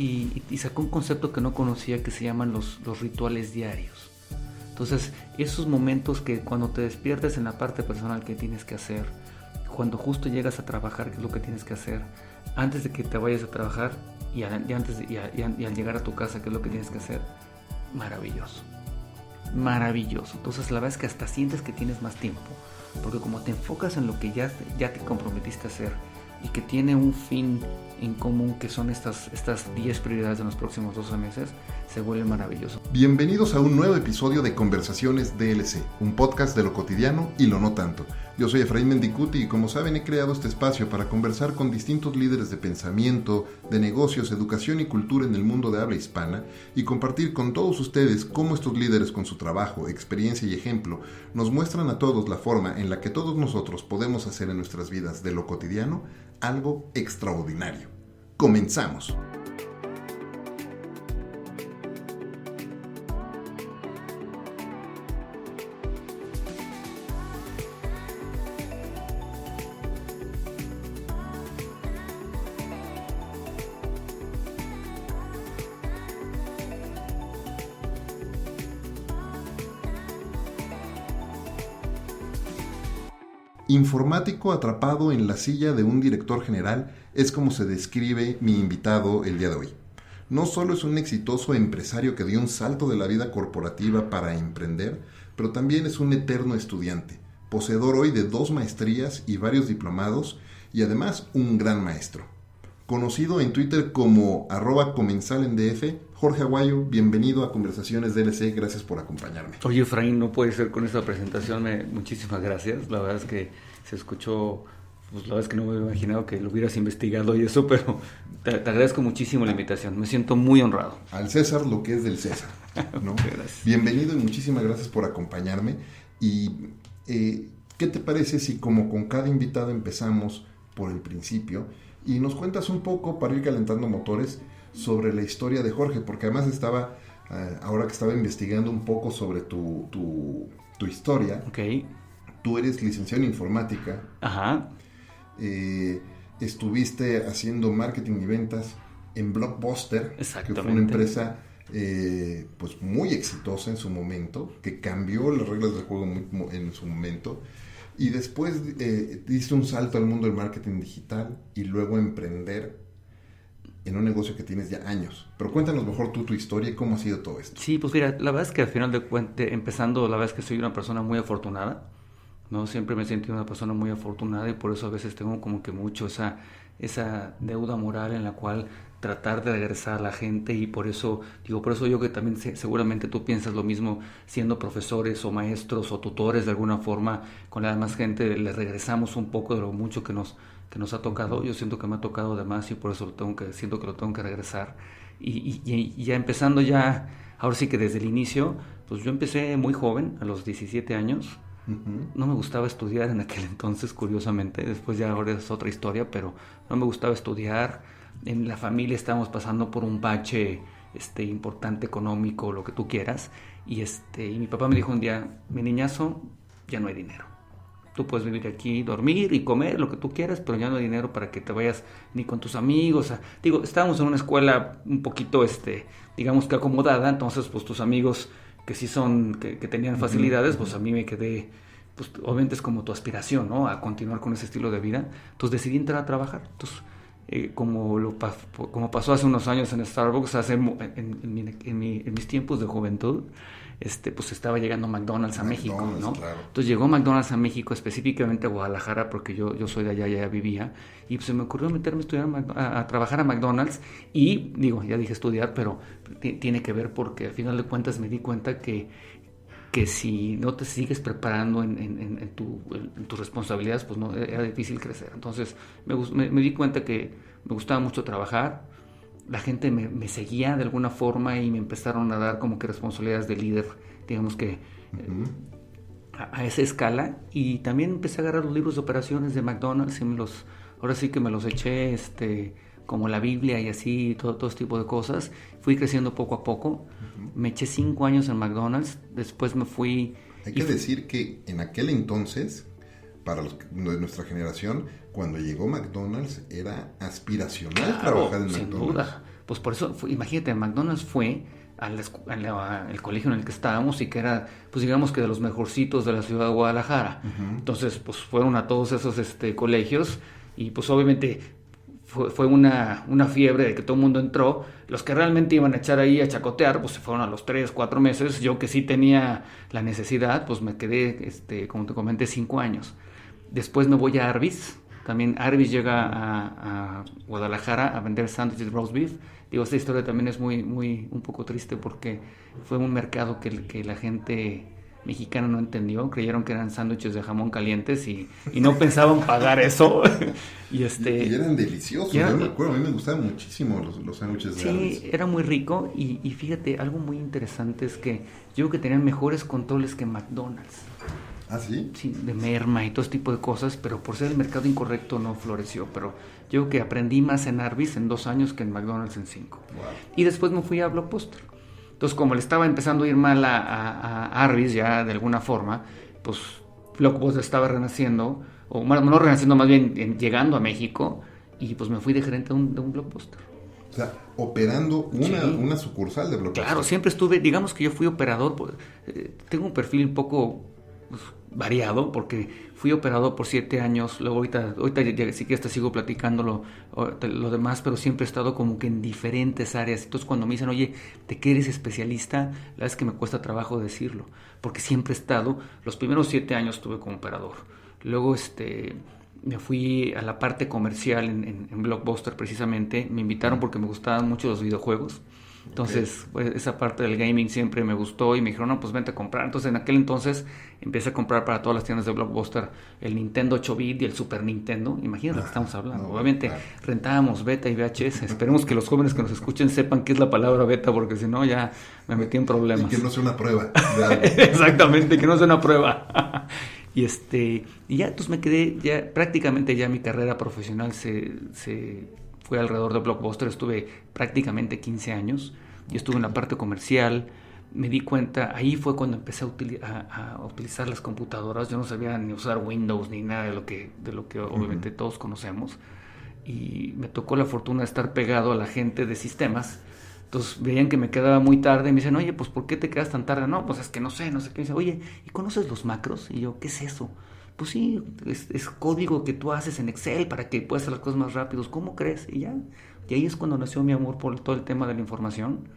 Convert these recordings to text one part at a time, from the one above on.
y sacó un concepto que no conocía que se llaman los rituales diarios. Entonces, esos momentos que cuando te despiertes en la parte personal que tienes que hacer, cuando justo llegas a trabajar, qué es lo que tienes que hacer, antes de que te vayas a trabajar y al llegar a tu casa, qué es lo que tienes que hacer, maravilloso. Entonces, la verdad es que hasta sientes que tienes más tiempo, porque como te enfocas en lo que ya te comprometiste a hacer y que tiene un fin en común, que son estas 10 prioridades en los próximos 12 meses, se vuelve maravilloso. Bienvenidos a un nuevo episodio de Conversaciones DLC, un podcast de lo cotidiano y lo no tanto. Yo soy Efraín Mendicuti y como saben he creado este espacio para conversar con distintos líderes de pensamiento, de negocios, educación y cultura en el mundo de habla hispana y compartir con todos ustedes cómo estos líderes con su trabajo, experiencia y ejemplo nos muestran a todos la forma en la que todos nosotros podemos hacer en nuestras vidas de lo cotidiano algo extraordinario. ¡Comenzamos! Informático atrapado en la silla de un director general es como se describe mi invitado el día de hoy. No solo es un exitoso empresario que dio un salto de la vida corporativa para emprender, pero también es un eterno estudiante, poseedor hoy de 2 maestrías y varios diplomados y además un gran maestro. Conocido en Twitter como @comensalendf, Jorge Aguayo, bienvenido a Conversaciones DLC, gracias por acompañarme. Oye, Efraín, no puede ser con esta presentación, muchísimas gracias. La verdad es que se escuchó, pues la verdad es que no me había imaginado que lo hubieras investigado y eso, pero te agradezco muchísimo la invitación, me siento muy honrado. Al César lo que es del César, ¿no? Gracias. Bienvenido y muchísimas gracias por acompañarme. Y ¿qué te parece si como con cada invitado empezamos por el principio y nos cuentas un poco para ir calentando motores sobre la historia de Jorge? Porque además estaba, ahora que estaba investigando un poco sobre tu historia, Okay. Tú eres licenciado en informática. Ajá. Estuviste haciendo marketing y ventas en Blockbuster, que fue una Exactamente. empresa pues muy exitosa en su momento, que cambió las reglas del juego en su momento. Y después diste un salto al mundo del marketing digital y luego emprender en un negocio que tienes ya años. Pero cuéntanos mejor tú tu historia y cómo ha sido todo esto. Sí, pues mira, la verdad es que al final de cuentas, empezando, la verdad es que soy una persona muy afortunada, ¿no? Siempre me he sentido una persona muy afortunada y por eso a veces tengo como que mucho esa deuda moral en la cual tratar de regresar a la gente y por eso yo que también seguramente tú piensas lo mismo, siendo profesores o maestros o tutores de alguna forma con la demás gente, les regresamos un poco de lo mucho que nos ha tocado. Yo siento que me ha tocado de más y por eso siento que lo tengo que regresar y ya empezando ya, ahora sí que desde el inicio, pues yo empecé muy joven, a los 17 años. Uh-huh. No me gustaba estudiar en aquel entonces, curiosamente. Después ya ahora es otra historia, pero no me gustaba estudiar. En la familia estábamos pasando por un bache importante económico, lo que tú quieras. Y mi papá me dijo un día, mi niñazo, ya no hay dinero. Tú puedes vivir aquí, dormir y comer lo que tú quieras, pero ya no hay dinero para que te vayas ni con tus amigos. Estábamos en una escuela un poquito, digamos que acomodada, entonces pues tus amigos que sí que tenían facilidades, pues a mí me quedé, pues obviamente es como tu aspiración, ¿no? A continuar con ese estilo de vida. Entonces decidí entrar a trabajar. Entonces, como pasó hace unos años en Starbucks, en mis tiempos de juventud, pues estaba llegando McDonald's a México, ¿no? Claro. Entonces llegó McDonald's a México, específicamente a Guadalajara, porque yo soy de allá, ya vivía, y pues se me ocurrió meterme a estudiar a trabajar a McDonald's, y ya dije estudiar, pero tiene que ver porque al final de cuentas me di cuenta que si no te sigues preparando en tus responsabilidades, pues no, era difícil crecer. Entonces me di cuenta que me gustaba mucho trabajar. La gente me seguía de alguna forma y me empezaron a dar como que responsabilidades de líder, digamos que a esa escala. Y también empecé a agarrar los libros de operaciones de McDonald's y ahora sí que me los eché como la Biblia y así, todo ese tipo de cosas. Fui creciendo poco a poco. Me eché 5 años en McDonald's, después me fui... Hay que decir que en aquel entonces, para los de nuestra generación, cuando llegó McDonald's era aspiracional trabajar en sin McDonald's. duda. pues por eso, imagínate, McDonald's fue el colegio en el que estábamos y que era, pues digamos que de los mejorcitos de la ciudad de Guadalajara. Entonces, pues fueron a todos esos colegios y pues obviamente fue una fiebre de que todo el mundo entró. Los que realmente iban a echar ahí a chacotear, pues se fueron a los 3, 4 meses. Yo que sí tenía la necesidad, pues me quedé, como te comenté, 5 años. Después me voy a Arby's. También Arby's llega a Guadalajara a vender sándwiches de roast beef. Digo, esta historia también es un poco triste porque fue un mercado que la gente mexicana no entendió. Creyeron que eran sándwiches de jamón calientes y no pensaban pagar eso. y eran deliciosos. Yo me acuerdo, a mí me gustaban muchísimo los sándwiches de Arby's. Sí, era muy rico y fíjate, algo muy interesante es que yo creo que tenían mejores controles que McDonald's. ¿Ah, sí? Sí, de merma y todo ese tipo de cosas, pero por ser el mercado incorrecto no floreció. Pero yo creo que aprendí más en Arby's en 2 años que en McDonald's en 5. Wow. Y después me fui a Blockbuster. Entonces, como le estaba empezando a ir mal a Arby's ya de alguna forma, pues Blockbuster estaba renaciendo, o no renaciendo, más bien llegando a México, y pues me fui de gerente de un Blockbuster. O sea, operando una sucursal de Blockbuster. Claro, siempre estuve, digamos que yo fui operador, tengo un perfil un poco variado, porque fui operador por 7 años, luego ahorita sí que sigo platicando lo demás, pero siempre he estado como que en diferentes áreas. Entonces cuando me dicen, oye, ¿de qué eres especialista? La verdad es que me cuesta trabajo decirlo, porque siempre he estado, los primeros 7 años estuve como operador, luego me fui a la parte comercial en Blockbuster precisamente, me invitaron porque me gustaban mucho los videojuegos. Entonces, pues, esa parte del gaming siempre me gustó y me dijeron, no, pues vente a comprar. Entonces, en aquel entonces empecé a comprar para todas las tiendas de Blockbuster el Nintendo 8-bit y el Super Nintendo. Imagínate lo que estamos hablando. Obviamente, rentábamos beta y VHS. Esperemos que los jóvenes que nos escuchen sepan qué es la palabra beta, porque si no, ya me metí en problemas. Y que no sea una prueba. Exactamente, que no sea una prueba. Y ya, entonces me quedé, ya prácticamente ya mi carrera profesional se fue alrededor de Blockbuster. Estuve prácticamente 15 años y estuve en la parte comercial. Me di cuenta, ahí fue cuando empecé a utilizar las computadoras. Yo no sabía ni usar Windows ni nada de lo que obviamente todos conocemos, y me tocó la fortuna de estar pegado a la gente de sistemas. Entonces veían que me quedaba muy tarde y me dicen, oye, pues ¿por qué te quedas tan tarde? No, pues es que no sé qué. Dice, oye, ¿y conoces los macros? Y yo, ¿qué es eso? Pues sí, es código que tú haces en Excel para que puedas hacer las cosas más rápidos. ¿Cómo crees? Y ya, y ahí es cuando nació mi amor por todo el tema de la información.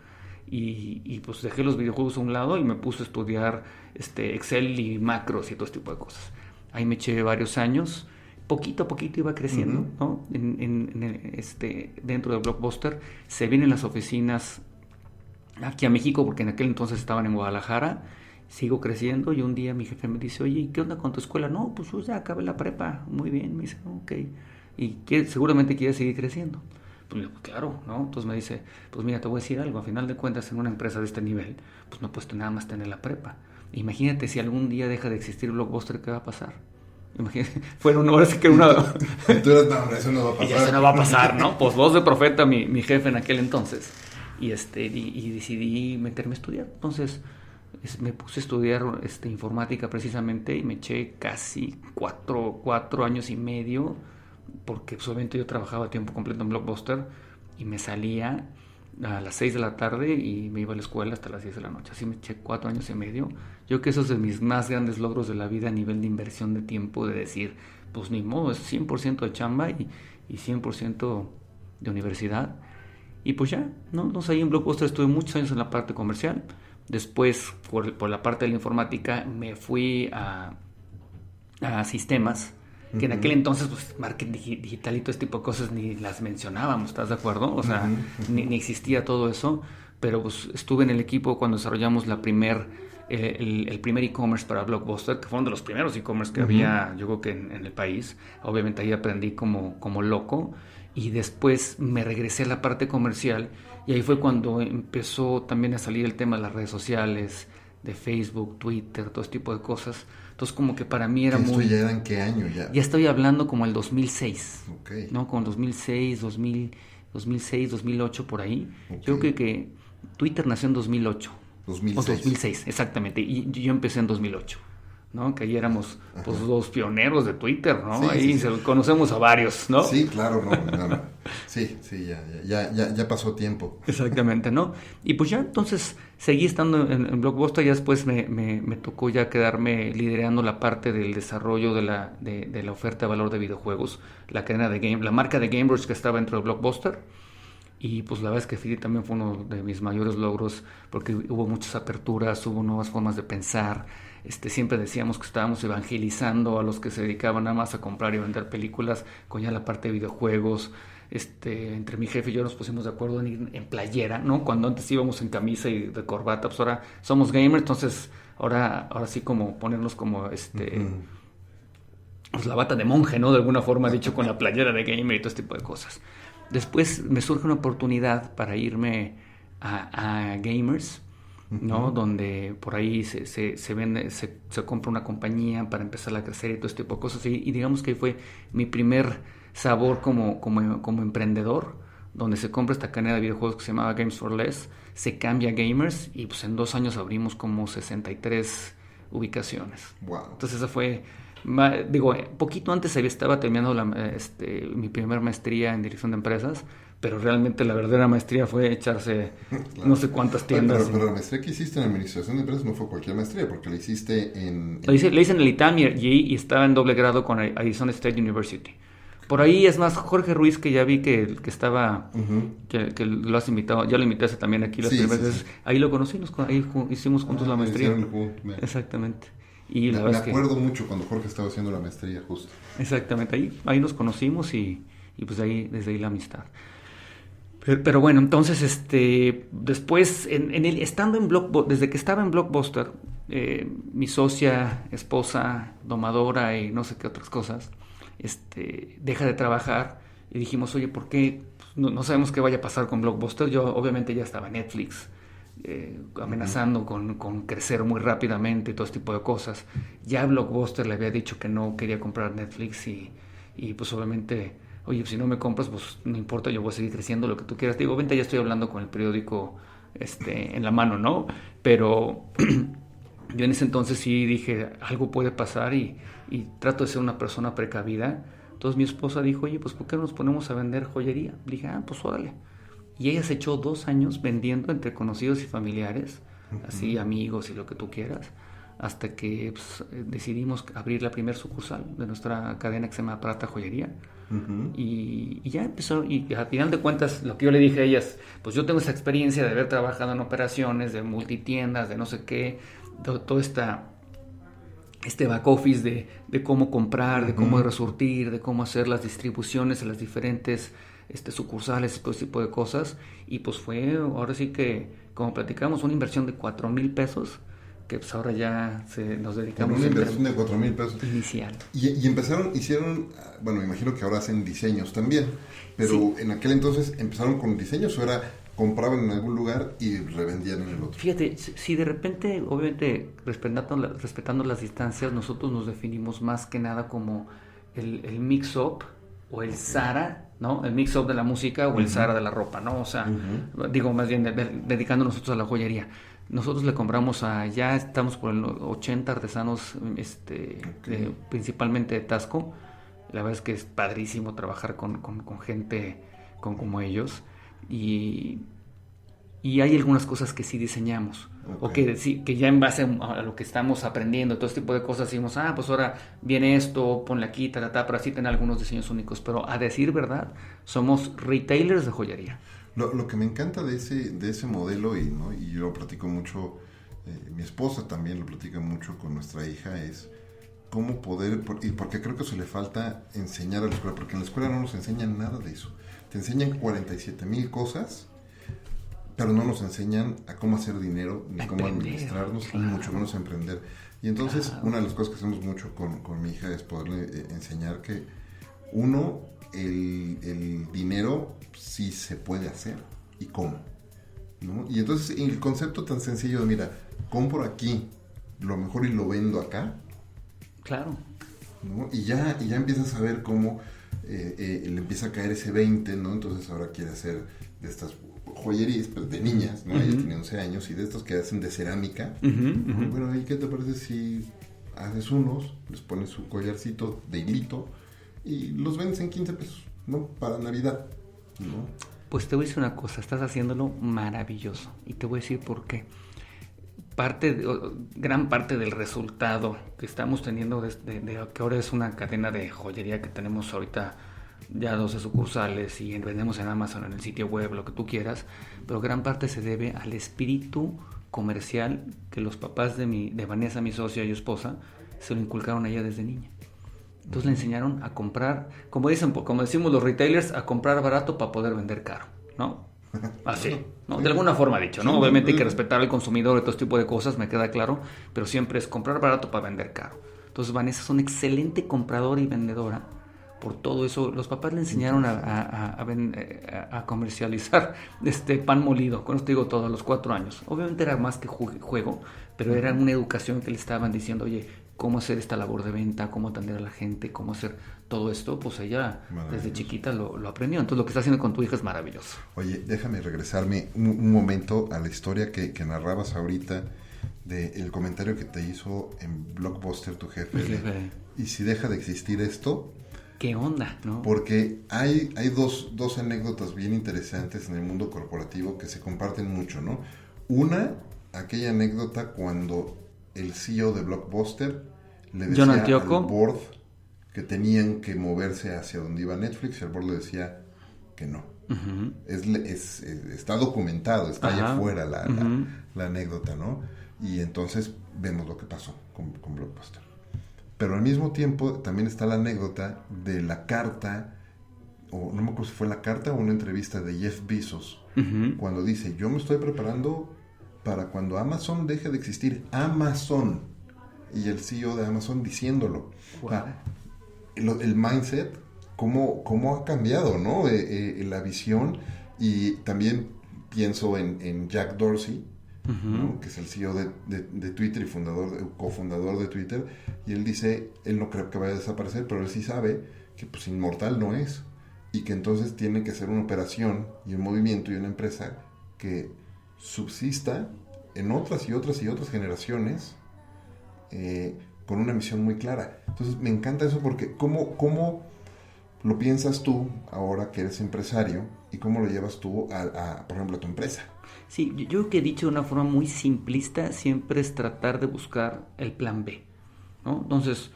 Y pues dejé los videojuegos a un lado y me puse a estudiar Excel y macros y todo este tipo de cosas. Ahí me eché varios años. Poquito a poquito iba creciendo, ¿no? Dentro de Blockbuster. Se vienen las oficinas aquí a México, porque en aquel entonces estaban en Guadalajara. Sigo creciendo y un día mi jefe me dice, oye, ¿qué onda con tu escuela? No, pues yo ya acabé la prepa. Muy bien, me dice, ok. Y seguramente quieres seguir creciendo. Pues le digo, claro, ¿no? Entonces me dice, pues mira, te voy a decir algo. A final de cuentas, en una empresa de este nivel, pues no puedes nada más tener la prepa. Imagínate si algún día deja de existir Blockbuster, ¿qué va a pasar? Imagínate, ahora sí que era una... Entonces, no, eso no va a pasar. Y eso no va a pasar, ¿no? Pues voz de profeta, mi jefe en aquel entonces. Y decidí meterme a estudiar. Entonces me puse a estudiar informática precisamente y me eché casi 4 años y medio, porque pues, obviamente yo trabajaba a tiempo completo en Blockbuster y me salía a las 6 de la tarde y me iba a la escuela hasta las 10 de la noche. Así me eché 4 años y medio. Yo creo que eso es de mis más grandes logros de la vida a nivel de inversión de tiempo, de decir, pues ni modo, es 100% de chamba y 100% de universidad. Y pues ya, ¿no? Entonces ahí en Blockbuster estuve muchos años en la parte comercial. Después, por la parte de la informática, me fui a sistemas, que en aquel entonces, pues, marketing digital y todo este tipo de cosas ni las mencionábamos, ¿estás de acuerdo? O sea, ni existía todo eso, pero pues estuve en el equipo cuando desarrollamos el primer e-commerce para Blockbuster, que fueron de los primeros e-commerce que había, yo creo que en el país. Obviamente ahí aprendí como loco, y después me regresé a la parte comercial, y ahí fue cuando empezó también a salir el tema de las redes sociales, de Facebook, Twitter, todo ese tipo de cosas. Entonces como que para mí era ¿Esto ya era en qué año ya? Ya estoy hablando como el 2006, okay. ¿no? Como el 2006, 2008, por ahí. Okay. Yo creo que Twitter nació en 2008. 2006. O 2006, exactamente. Y yo empecé en 2008, ¿no? Que ahí éramos pues, los pioneros de Twitter, ¿no? Sí, ahí conocemos a varios, ¿no? Sí, claro, no. Sí, ya pasó tiempo. Exactamente, ¿no? Y pues ya entonces seguí estando en Blockbuster, ya después me tocó ya quedarme liderando la parte del desarrollo de la oferta de valor de videojuegos, la cadena de la marca de Gamebrus que estaba dentro de Blockbuster. Y pues la verdad es que Philly también fue uno de mis mayores logros porque hubo muchas aperturas, hubo nuevas formas de pensar. Siempre decíamos que estábamos evangelizando a los que se dedicaban nada más a comprar y vender películas con ya la parte de videojuegos. Entre mi jefe y yo nos pusimos de acuerdo en ir en playera, ¿no? Cuando antes íbamos en camisa y de corbata, pues ahora somos gamers, entonces ahora sí como ponernos como pues la bata de monje, ¿no? De alguna forma dicho, con la playera de gamer y todo este tipo de cosas. Después me surge una oportunidad para irme a Gamers, ¿no? Donde por ahí se vende, se compra una compañía para empezar a crecer y todo este tipo de cosas. Y digamos que fue mi primer sabor como emprendedor, donde se compra esta cadena de videojuegos que se llamaba Games for Less, se cambia a Gamers y pues en 2 años abrimos como 63 ubicaciones. Wow. Entonces esa fue... poquito antes estaba terminando mi primer maestría en dirección de empresas, pero realmente la verdadera maestría fue echarse claro. No sé cuántas tiendas. Pero la maestría que hiciste en administración de empresas no fue cualquier maestría, porque la hiciste en... La hice en el ITAM y estaba en doble grado con Arizona State University. Por ahí, es más, Jorge Ruiz, que ya vi que estaba, que lo has invitado, ya lo invitaste también aquí las primeras veces. Ahí lo conocí, ahí hicimos juntos la maestría. Exactamente. Y me acuerdo mucho cuando Jorge estaba haciendo la maestría, justo. Exactamente, ahí nos conocimos y pues desde ahí la amistad. Pero bueno, entonces después, estando en Blockbuster, desde que estaba en Blockbuster, mi socia, esposa, domadora y no sé qué otras cosas, deja de trabajar y dijimos, oye, ¿por qué? No sabemos qué vaya a pasar con Blockbuster. Yo obviamente ya estaba en Netflix, amenazando con crecer muy rápidamente y todo este tipo de cosas. Ya Blockbuster le había dicho que no quería comprar Netflix y pues obviamente, oye, si no me compras, pues no importa, yo voy a seguir creciendo, lo que tú quieras. Digo, obviamente ya estoy hablando con el periódico en la mano, ¿no? Pero yo en ese entonces sí dije, algo puede pasar y trato de ser una persona precavida. Entonces mi esposa dijo, oye, pues ¿por qué no nos ponemos a vender joyería? Le dije, pues órale. Y ella se echó 2 años vendiendo entre conocidos y familiares, así amigos y lo que tú quieras, hasta que pues, decidimos abrir la primera sucursal de nuestra cadena que se llama Prata Joyería. Y ya empezó, y al final de cuentas lo que yo le dije a ellas, pues yo tengo esa experiencia de haber trabajado en operaciones, de multitiendas, de no sé qué, todo este back office de cómo comprar, de cómo resurtir, de cómo hacer las distribuciones a las diferentes sucursales y todo ese tipo de cosas. Y pues fue, ahora sí que, como platicamos, una inversión de 4,000 pesos, que pues ahora ya nos dedicamos a una inversión de 4,000 pesos inicial. Y hicieron, bueno, me imagino que ahora hacen diseños también, pero en aquel entonces empezaron con diseños, o era compraban en algún lugar y revendían en el otro. Fíjate, si de repente, obviamente respetando las distancias, nosotros nos definimos más que nada como el mix-up o el Zara, ¿no? El mix-up de la música o el Zara de la ropa, ¿no? O sea, digo, más bien dedicando nosotros a la joyería. Nosotros le compramos ya estamos por el 80 artesanos, principalmente de Tasco. La verdad es que es padrísimo trabajar con gente como ellos. Y hay algunas cosas que sí diseñamos, o que ya en base a lo que estamos aprendiendo, todo este tipo de cosas, decimos, pues ahora viene esto, ponle aquí, pero así tener algunos diseños únicos. Pero a decir verdad, somos retailers de joyería. Lo que me encanta de ese modelo, y yo lo platico mucho, mi esposa también lo platica mucho con nuestra hija, es cómo poder, porque creo que eso le falta enseñar a la escuela, porque en la escuela no nos enseñan nada de eso. Te enseñan 47,000 cosas, pero no nos enseñan a cómo hacer dinero, ni cómo administrarnos, ni mucho menos a emprender. Y entonces, una de las cosas que hacemos mucho con mi hija es poderle enseñar que, el dinero sí se puede hacer, y cómo, ¿no? Y entonces, el concepto tan sencillo de, mira, compro aquí lo mejor y lo vendo acá. Claro. ¿No? Y ya empiezas a ver cómo le empieza a caer ese 20, ¿no? Entonces ahora quiere hacer de estas joyerías, pero de niñas, ¿no? Ella tiene 11 años, y de estos que hacen de cerámica. Bueno, ¿y qué te parece si haces unos, les pones su collarcito de hilito y los vendes en 15 pesos, ¿no? Para Navidad. ¿no? Pues te voy a decir una cosa, estás haciéndolo maravilloso y te voy a decir por qué. Gran parte del resultado que estamos teniendo de que ahora es una cadena de joyería que tenemos ahorita ya 12 sucursales y vendemos en Amazon, en el sitio web, lo que tú quieras, pero gran parte se debe al espíritu comercial que los papás de Vanessa, mi socia y esposa, se lo inculcaron a ella desde niña. Entonces le enseñaron a comprar, como decimos los retailers, a comprar barato para poder vender caro, ¿no? Así, ¿no? De alguna forma dicho, ¿no? Obviamente hay que respetar al consumidor y todo este tipo de cosas, me queda claro, pero siempre es comprar barato para vender caro. Entonces Vanessa es una excelente compradora y vendedora. Por todo eso, los papás le enseñaron a comercializar pan molido, con esto digo todo, a los 4 años. Obviamente era más que juego, pero era una educación que le estaban diciendo, oye, cómo hacer esta labor de venta, cómo atender a la gente, cómo hacer todo esto, pues ella desde chiquita lo aprendió. Entonces lo que está haciendo con tu hija es maravilloso. Oye, déjame regresarme un momento a la historia que narrabas ahorita del comentario que te hizo en Blockbuster tu jefe. Y si deja de existir esto... ¿Qué onda, no? Porque hay dos anécdotas bien interesantes en el mundo corporativo que se comparten mucho, ¿no? Una, aquella anécdota cuando el CEO de Blockbuster le decía al board que tenían que moverse hacia donde iba Netflix y el board le decía que no. Uh-huh. Está documentado, está allá afuera la anécdota, ¿no? Y entonces vemos lo que pasó con Blockbuster. Pero al mismo tiempo también está la anécdota de la carta, o no me acuerdo si fue la carta o una entrevista de Jeff Bezos, uh-huh, cuando dice, yo me estoy preparando para cuando Amazon deje de existir. Amazon. Y el CEO de Amazon diciéndolo. Wow. El mindset, cómo ha cambiado, ¿no? La visión. Y también pienso en Jack Dorsey, uh-huh, ¿no? Que es el CEO de Twitter y cofundador de Twitter, y él dice, él no cree que vaya a desaparecer, pero él sí sabe que pues inmortal no es, y que entonces tiene que ser una operación y un movimiento y una empresa que subsista en otras y otras y otras generaciones, con una misión muy clara. Entonces me encanta eso porque ¿cómo lo piensas tú ahora que eres empresario y cómo lo llevas tú por ejemplo, a tu empresa? Sí, yo creo que he dicho de una forma muy simplista, siempre es tratar de buscar el plan B, ¿no? Entonces,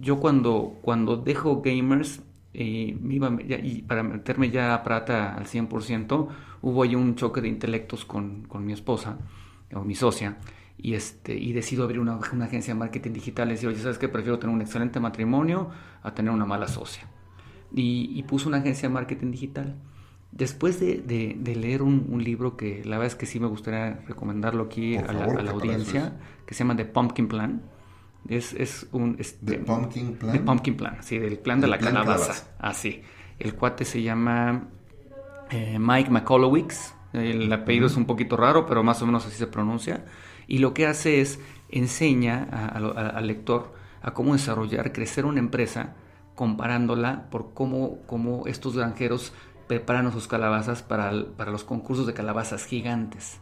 yo cuando dejo Gamers y para meterme ya a Prata al 100%, hubo ahí un choque de intelectos con mi esposa, o mi socia, y decido abrir una agencia de marketing digital. Y decía, oye, ¿sabes qué? Prefiero tener un excelente matrimonio a tener una mala socia. Y puse una agencia de marketing digital. Después de leer un libro que la verdad es que sí me gustaría recomendarlo aquí a la audiencia, que se llama The Pumpkin Plan. ¿The Pumpkin Plan? The Pumpkin Plan, sí, del plan de la calabaza. Así. El cuate se llama Mike McColowicz. El apellido es un poquito raro, pero más o menos así se pronuncia. Y lo que hace es enseña al lector a cómo desarrollar, crecer una empresa, comparándola por cómo estos granjeros preparan sus calabazas para los concursos de calabazas gigantes.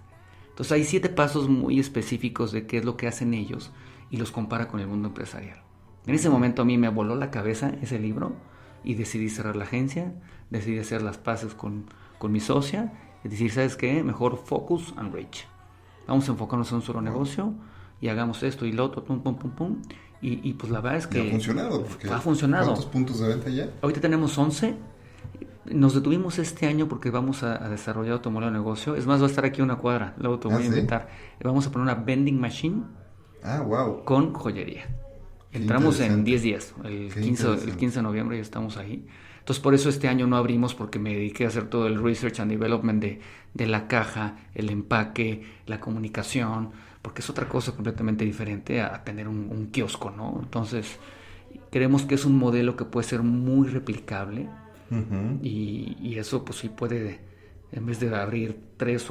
Entonces hay 7 pasos muy específicos de qué es lo que hacen ellos y los compara con el mundo empresarial. En ese momento a mí me voló la cabeza ese libro y decidí cerrar la agencia, decidí hacer las paces con mi socia y decir, ¿sabes qué? Mejor focus and reach. Vamos a enfocarnos en un solo negocio y hagamos esto y lo otro, pum, pum, pum, pum. Y pues la verdad es que ha funcionado. Ha funcionado. ¿Cuántos puntos de venta ya? Ahorita tenemos 11. Nos detuvimos este año porque vamos a desarrollar otro modelo de negocio. Es más, va a estar aquí a una cuadra. Luego te voy a invitar. Vamos a poner una vending machine wow, con joyería. Entramos en 10 días. El 15 de noviembre ya estamos ahí. Entonces, por eso este año no abrimos, porque me dediqué a hacer todo el research and development de la caja, el empaque, la comunicación, porque es otra cosa completamente diferente a tener un kiosco, ¿no? Entonces, creemos que es un modelo que puede ser muy replicable. Uh-huh. Y eso pues sí puede, en vez de abrir 3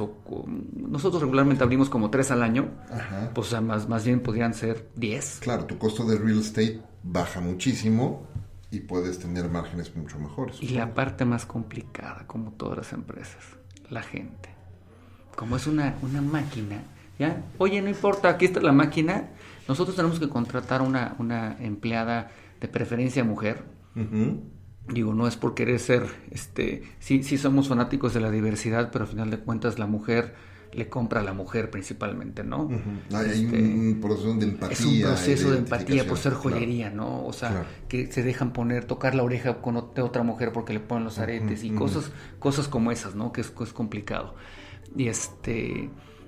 nosotros regularmente abrimos como 3 al año. Ajá. Pues más bien podrían ser 10. Claro, tu costo de real estate baja muchísimo y puedes tener márgenes mucho mejores. Y la parte más complicada, como todas las empresas, la gente. Como es una máquina, ¿ya? Oye, no importa, aquí está la máquina. Nosotros tenemos que contratar una empleada, de preferencia mujer. Uh-huh. Digo, no es por querer ser, sí somos fanáticos de la diversidad, pero al final de cuentas la mujer le compra a la mujer principalmente, ¿no? Uh-huh. Hay un proceso de empatía. Es un proceso de empatía por ser joyería, claro, ¿no? O sea, claro, que se dejan tocar la oreja de otra mujer porque le ponen los aretes, y cosas como esas, ¿no? Que es complicado. Y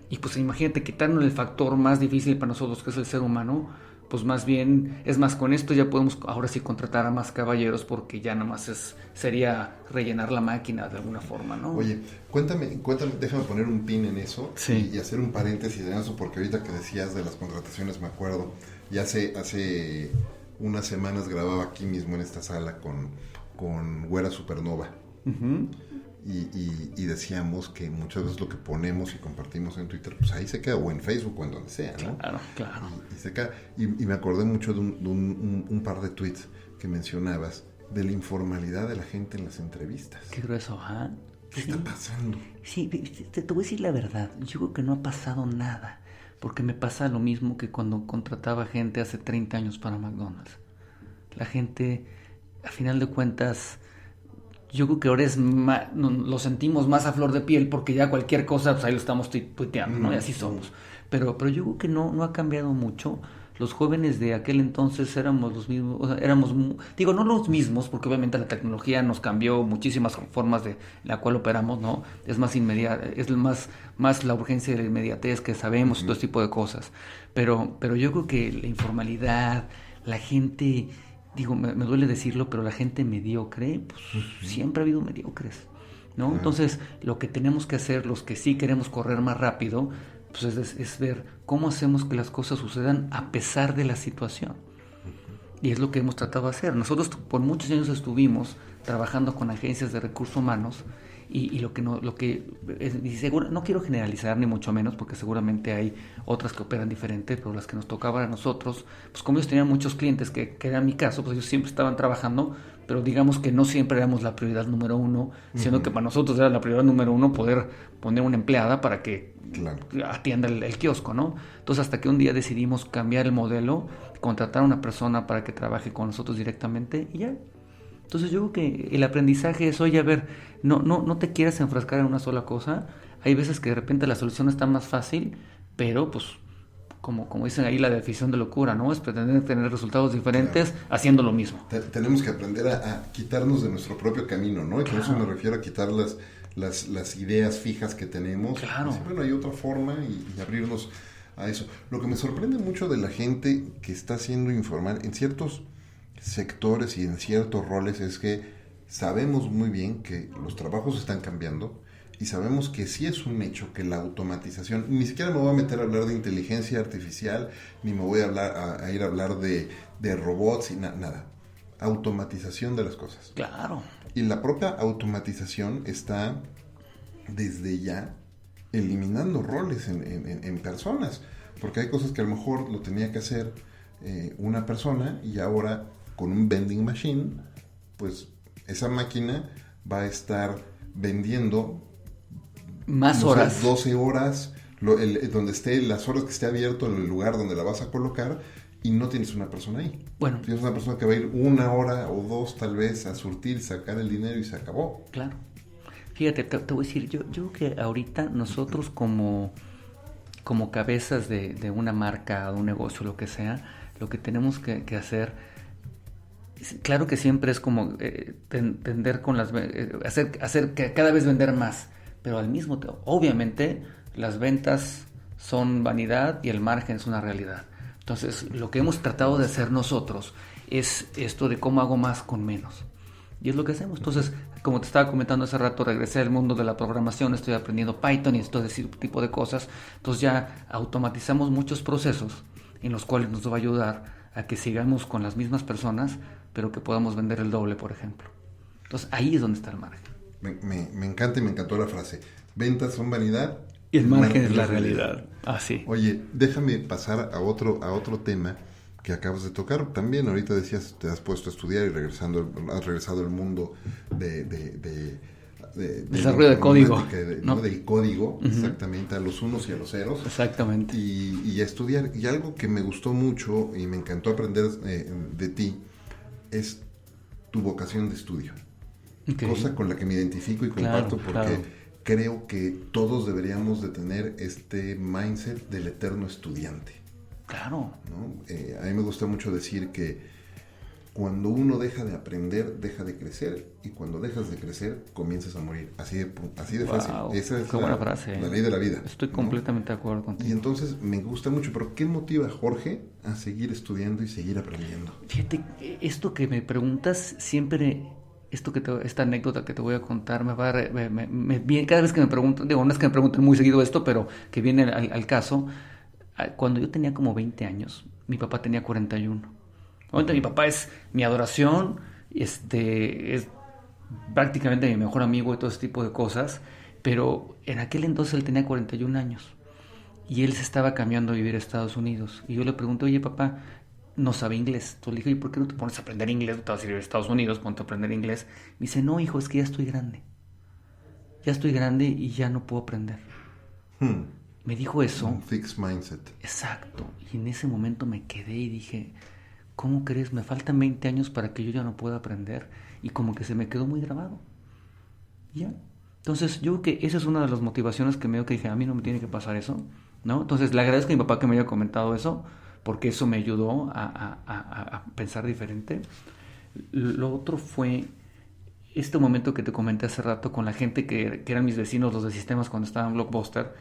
y pues imagínate, quitarnos el factor más difícil para nosotros, que es el ser humano, pues más bien, es más, con esto ya podemos ahora sí contratar a más caballeros, porque ya nada más sería rellenar la máquina de alguna forma, ¿no? Oye, cuéntame, déjame poner un pin en eso, sí, y hacer un paréntesis en eso, porque ahorita que decías de las contrataciones me acuerdo, ya hace unas semanas grababa aquí mismo en esta sala con Güera Supernova. Uh-huh. Y decíamos que muchas veces lo que ponemos y compartimos en Twitter, pues ahí se queda, o en Facebook o en donde sea, ¿no? Claro. Y se queda. Y me acordé mucho de un par de tweets que mencionabas de la informalidad de la gente en las entrevistas. Qué grueso, ¿ah? ¿Qué está pasando? Sí, te voy a decir la verdad. Yo creo que no ha pasado nada, porque me pasa lo mismo que cuando contrataba gente hace 30 años para McDonald's. La gente, a final de cuentas, yo creo que ahora lo sentimos más a flor de piel, porque ya cualquier cosa, pues ahí lo estamos tuiteando, ¿no? Y así somos. Pero yo creo que no ha cambiado mucho. Los jóvenes de aquel entonces éramos los mismos, o sea, no los mismos, porque obviamente la tecnología nos cambió muchísimas formas de la cual operamos, ¿no? Es más inmediata, es más la urgencia de la inmediatez que sabemos, todo ese tipo de cosas. Pero yo creo que la informalidad, la gente, me duele decirlo, pero la gente mediocre, pues siempre ha habido mediocres, ¿no? Entonces, lo que tenemos que hacer, los que sí queremos correr más rápido, pues es ver cómo hacemos que las cosas sucedan a pesar de la situación. Y es lo que hemos tratado de hacer. Nosotros por muchos años estuvimos trabajando con agencias de recursos humanos, y seguro, no quiero generalizar ni mucho menos, porque seguramente hay otras que operan diferente, pero las que nos tocaban a nosotros, pues como ellos tenían muchos clientes, que era mi caso, pues ellos siempre estaban trabajando, pero digamos que no siempre éramos la prioridad número uno, siendo que para nosotros era la prioridad número uno poder poner una empleada para que atienda el kiosco, ¿no? Entonces, hasta que un día decidimos cambiar el modelo, contratar a una persona para que trabaje con nosotros directamente, y ya. Entonces yo creo que el aprendizaje es, oye, a ver, no te quieras enfrascar en una sola cosa. Hay veces que de repente la solución está más fácil, pero pues como dicen ahí, la definición de locura, ¿no? Es pretender tener resultados diferentes haciendo lo mismo. Tenemos que aprender a quitarnos de nuestro propio camino, ¿no? Y con eso me refiero a quitar las ideas fijas que tenemos. Claro. Decir, bueno, hay otra forma, y abrirnos a eso. Lo que me sorprende mucho de la gente que está siendo informal en ciertos sectores y en ciertos roles es que sabemos muy bien que los trabajos están cambiando, y sabemos que sí es un hecho que la automatización, ni siquiera me voy a meter a hablar de inteligencia artificial, ni me voy a ir a hablar de robots y nada, automatización de las cosas. Claro. Y la propia automatización está desde ya eliminando roles en personas, porque hay cosas que a lo mejor lo tenía que hacer una persona, y ahora con un vending machine, pues esa máquina va a estar vendiendo más horas, 12 horas, donde esté, las horas que esté abierto, en el lugar donde la vas a colocar, y no tienes una persona ahí. Bueno, tienes una persona que va a ir 1 hora o 2 tal vez a surtir, sacar el dinero, y se acabó. Claro. Fíjate, te voy a decir, yo creo que ahorita nosotros como cabezas de una marca, de un negocio, lo que sea, lo que tenemos que hacer, claro que siempre es como tender con hacer que cada vez vender más, pero al mismo tiempo, obviamente, las ventas son vanidad y el margen es una realidad. Entonces, lo que hemos tratado de hacer nosotros es esto de cómo hago más con menos. Y es lo que hacemos. Entonces, como te estaba comentando hace rato, regresé al mundo de la programación, estoy aprendiendo Python y todo ese tipo de cosas. Entonces ya automatizamos muchos procesos en los cuales nos va a ayudar a que sigamos con las mismas personas, pero que podamos vender el doble, por ejemplo. Entonces ahí es donde está el margen. Me encanta, y me encantó la frase. Ventas son vanidad y el margen es la realidad. Sí. Oye, déjame pasar a otro tema que acabas de tocar. También ahorita decías, te has puesto a estudiar y has regresado al mundo de desarrollo de código, ¿no? Del código, exactamente, a los unos y a los ceros. Exactamente. Y a estudiar. Y algo que me gustó mucho y me encantó aprender de ti es tu vocación de estudio. Okay. Cosa con la que me identifico y comparto, porque creo que todos deberíamos de tener este mindset del eterno estudiante. Claro. ¿No? A mí me gusta mucho decir que cuando uno deja de aprender, deja de crecer, y cuando dejas de crecer, comienzas a morir. Así de fácil. Esa es buena frase. La ley de la vida. Estoy completamente de acuerdo contigo. Y entonces me gusta mucho, pero ¿qué motiva a Jorge a seguir estudiando y seguir aprendiendo? Fíjate, esto que me preguntas siempre... esta anécdota que te voy a contar viene cada vez que me preguntan, no es que me pregunten muy seguido esto, pero que viene al caso. Cuando yo tenía como 20 años, mi papá tenía 41. Ahorita mi papá es mi adoración, es prácticamente mi mejor amigo y todo ese tipo de cosas, pero en aquel entonces él tenía 41 años y él se estaba cambiando a vivir a Estados Unidos. Y yo le pregunté, oye papá, no sabe inglés. Entonces le dije, oye, ¿por qué no te pones a aprender inglés? No te vas a ir a Estados Unidos, ponte a aprender inglés. Me dice, no hijo, es que ya estoy grande. Ya estoy grande y ya no puedo aprender. Me dijo eso. Un fixed mindset. Exacto. Y en ese momento me quedé y dije, ¿cómo crees? Me faltan 20 años para que yo ya no pueda aprender. Y como que se me quedó muy grabado. ¿Ya? Entonces yo creo que esa es una de las motivaciones que me dio, que dije, a mí no me tiene que pasar eso, ¿no? Entonces le agradezco a mi papá que me haya comentado eso, porque eso me ayudó a pensar diferente. Lo otro fue este momento que te comenté hace rato con la gente que eran mis vecinos, los de sistemas, cuando estaba en Blockbuster,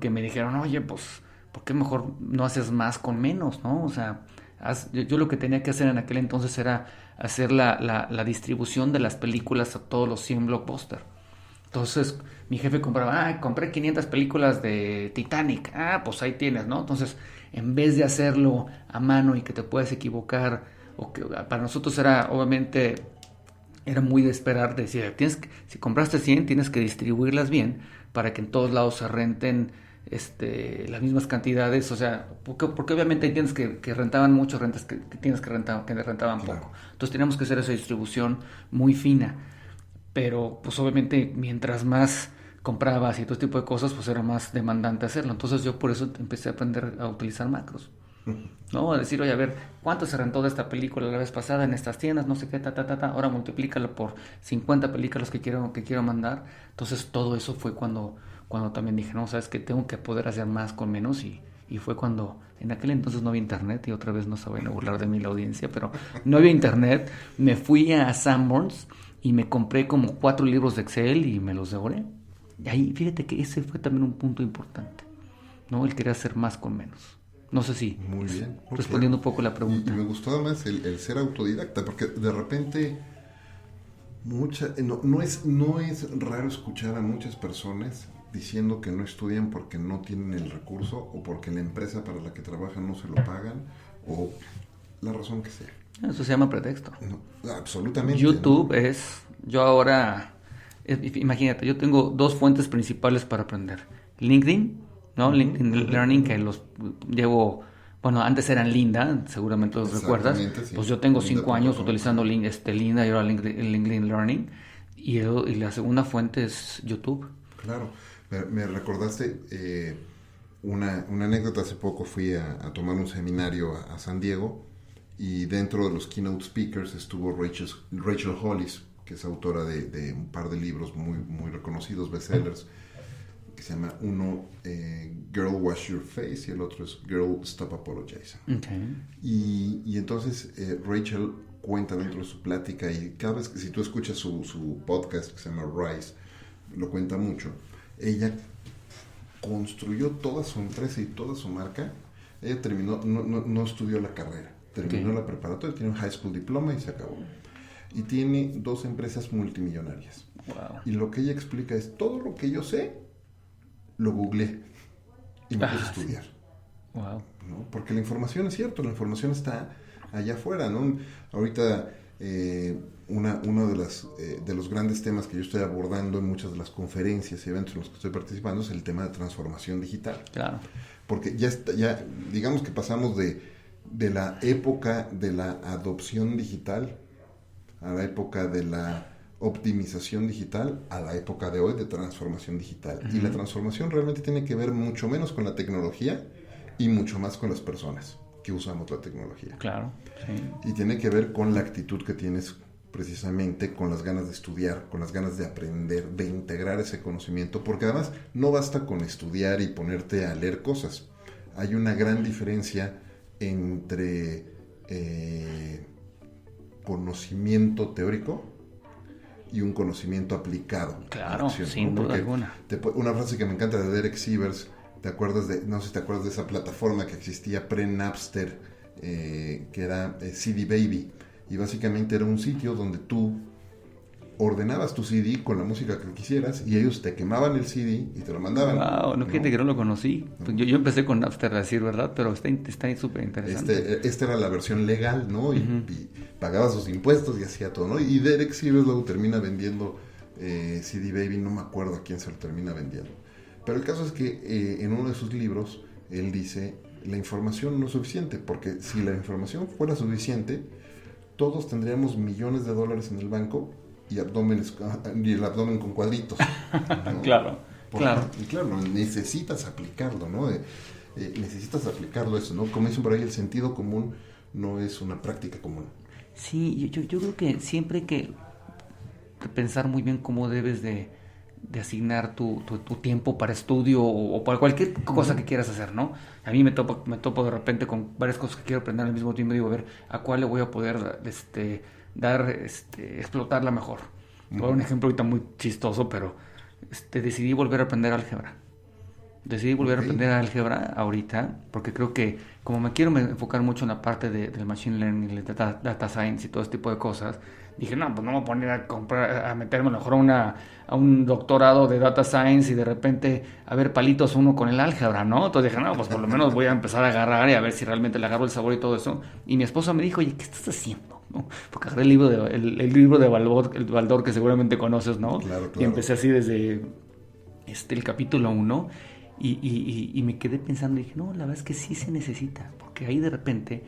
que me dijeron, oye, pues, ¿por qué mejor no haces más con menos, no? O sea, yo lo que tenía que hacer en aquel entonces era hacer la distribución de las películas a todos los 100 Blockbuster. Entonces mi jefe compraba, compré 500 películas de Titanic, pues ahí tienes, ¿no? Entonces, en vez de hacerlo a mano y que te puedas equivocar, o que para nosotros era, obviamente, era muy de esperar, decir, si compraste 100, tienes que distribuirlas bien para que en todos lados se renten las mismas cantidades, o sea, porque obviamente hay tiendas que rentaban mucho, rentas que tienes que rentaban poco. Entonces teníamos que hacer esa distribución muy fina, pero pues obviamente mientras más comprabas y todo tipo de cosas, pues era más demandante hacerlo. Entonces yo por eso empecé a aprender a utilizar macros, ¿no? A decir, oye, a ver, ¿cuánto se rentó de esta película la vez pasada en estas tiendas? No sé qué, ahora multiplícalo por 50 películas que quiero mandar. Entonces todo eso fue cuando también dije, no, sabes que tengo que poder hacer más con menos, y fue cuando en aquel entonces no había internet, y otra vez no se vayan a burlar de mí la audiencia, pero no había internet. Me fui a Sanborns y me compré como 4 libros de Excel y me los devoré. Y ahí, fíjate que ese fue también un punto importante, ¿no? El querer hacer más con menos. No sé si muy bien, respondiendo un poco la pregunta. Y me gustó además el ser autodidacta, porque de repente no es raro escuchar a muchas personas diciendo que no estudian porque no tienen el recurso, o porque la empresa para la que trabajan no se lo pagan, o la razón que sea. Eso se llama pretexto. No, absolutamente. YouTube, ¿no? Yo ahora, imagínate, yo tengo 2 fuentes principales para aprender. LinkedIn, ¿no? LinkedIn Learning, que los llevo, bueno, antes eran Linda, seguramente los recuerdas. Sí. Pues yo tengo 5 años utilizando Linda y ahora LinkedIn Learning. Y la segunda fuente es YouTube. Claro. Me recordaste una anécdota. Hace poco fui a tomar un seminario a San Diego, y dentro de los keynote speakers estuvo Rachel Hollis, que es autora de un par de libros muy, muy reconocidos, bestsellers, que se llama uno Girl Wash Your Face y el otro es Girl Stop Apologizing. Okay. Y entonces Rachel cuenta dentro de su plática, y cada vez que, si tú escuchas su podcast que se llama Rise, lo cuenta mucho. Ella construyó toda su empresa y toda su marca. Ella terminó, no estudió la carrera, terminó la preparatoria, tiene un high school diploma y se acabó. Y tiene 2 empresas multimillonarias. Wow. Y lo que ella explica es, todo lo que yo sé, lo googleé y me puse a estudiar. Wow. ¿No? Porque la información es cierto, la información está allá afuera, ¿no? Ahorita uno de los grandes temas que yo estoy abordando en muchas de las conferencias y eventos en los que estoy participando es el tema de transformación digital. Claro. Porque ya digamos que pasamos de la época de la adopción digital a la época de la optimización digital, a la época de hoy de transformación digital. Uh-huh. Y la transformación realmente tiene que ver mucho menos con la tecnología y mucho más con las personas que usamos la tecnología. Claro, sí. Y tiene que ver con la actitud que tienes precisamente con las ganas de estudiar, con las ganas de aprender, de integrar ese conocimiento, porque además no basta con estudiar y ponerte a leer cosas. Hay una gran diferencia entre conocimiento teórico y un conocimiento aplicado. Claro, sin duda alguna. Una frase que me encanta de Derek Sivers, no sé si te acuerdas de esa plataforma que existía pre-Napster, que era CD Baby, y básicamente era un sitio donde tú ordenabas tu CD con la música que quisieras y ellos te quemaban el CD y te lo mandaban. Wow, no, fíjate que no lo conocí. ¿No? Yo empecé con Napster, a decir verdad, pero está súper interesante. Esta era la versión legal, ¿no? Y pagaba sus impuestos y hacía todo, ¿no? Y Derek Sivers luego termina vendiendo CD Baby, no me acuerdo a quién se lo termina vendiendo. Pero el caso es que en uno de sus libros él dice, la información no es suficiente, porque si la información fuera suficiente, todos tendríamos millones de dólares en el banco y el abdomen con cuadritos, ¿no? Claro. Y claro, necesitas aplicarlo, ¿no? Necesitas aplicarlo eso, ¿no? Como dicen por ahí, el sentido común no es una práctica común. Sí, yo creo que siempre hay que pensar muy bien cómo debes de asignar tu tiempo para estudio o para cualquier cosa que quieras hacer, ¿no? A mí me topo de repente con varias cosas que quiero aprender al mismo tiempo y digo, a ver, ¿a cuál le voy a poder explotarla mejor? Te voy a dar un ejemplo ahorita muy chistoso, pero decidí volver a aprender álgebra. A aprender álgebra ahorita, porque creo que como me quiero enfocar mucho en la parte del machine learning, el data science y todo este tipo de cosas, dije, no, pues no me voy a poner a meterme a lo mejor a un doctorado de data science y de repente a ver palitos uno con el álgebra, ¿no? Entonces dije, no, pues por lo menos voy a empezar a agarrar y a ver si realmente le agarro el sabor y todo eso. Y mi esposa me dijo, oye, ¿qué estás haciendo? ¿No? Porque agarré el libro de Baldor, que seguramente conoces, ¿no? Claro. Y empecé así desde el capítulo 1 y me quedé pensando y dije, no, la verdad es que sí se necesita, porque ahí de repente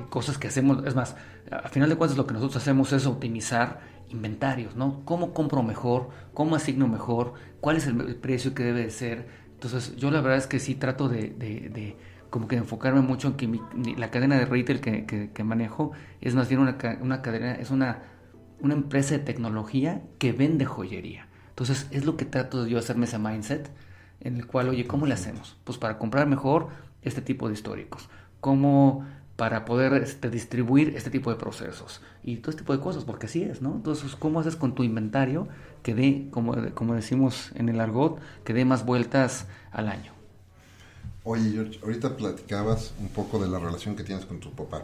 cosas que hacemos, es más, a final de cuentas lo que nosotros hacemos es optimizar inventarios, ¿no? ¿Cómo compro mejor? ¿Cómo asigno mejor? ¿Cuál es el precio que debe de ser? Entonces yo la verdad es que sí trato de como que enfocarme mucho en que la cadena de retail que manejo es más bien una cadena, es una empresa de tecnología que vende joyería. Entonces es lo que trato de yo hacerme ese mindset en el cual, oye, ¿cómo le hacemos? Pues para comprar mejor este tipo de históricos. ¿Cómo para poder distribuir este tipo de procesos? Y todo este tipo de cosas, porque así es, ¿no? Entonces, ¿cómo haces con tu inventario que dé, como decimos en el argot, que dé más vueltas al año? Oye, George, ahorita platicabas un poco de la relación que tienes con tu papá.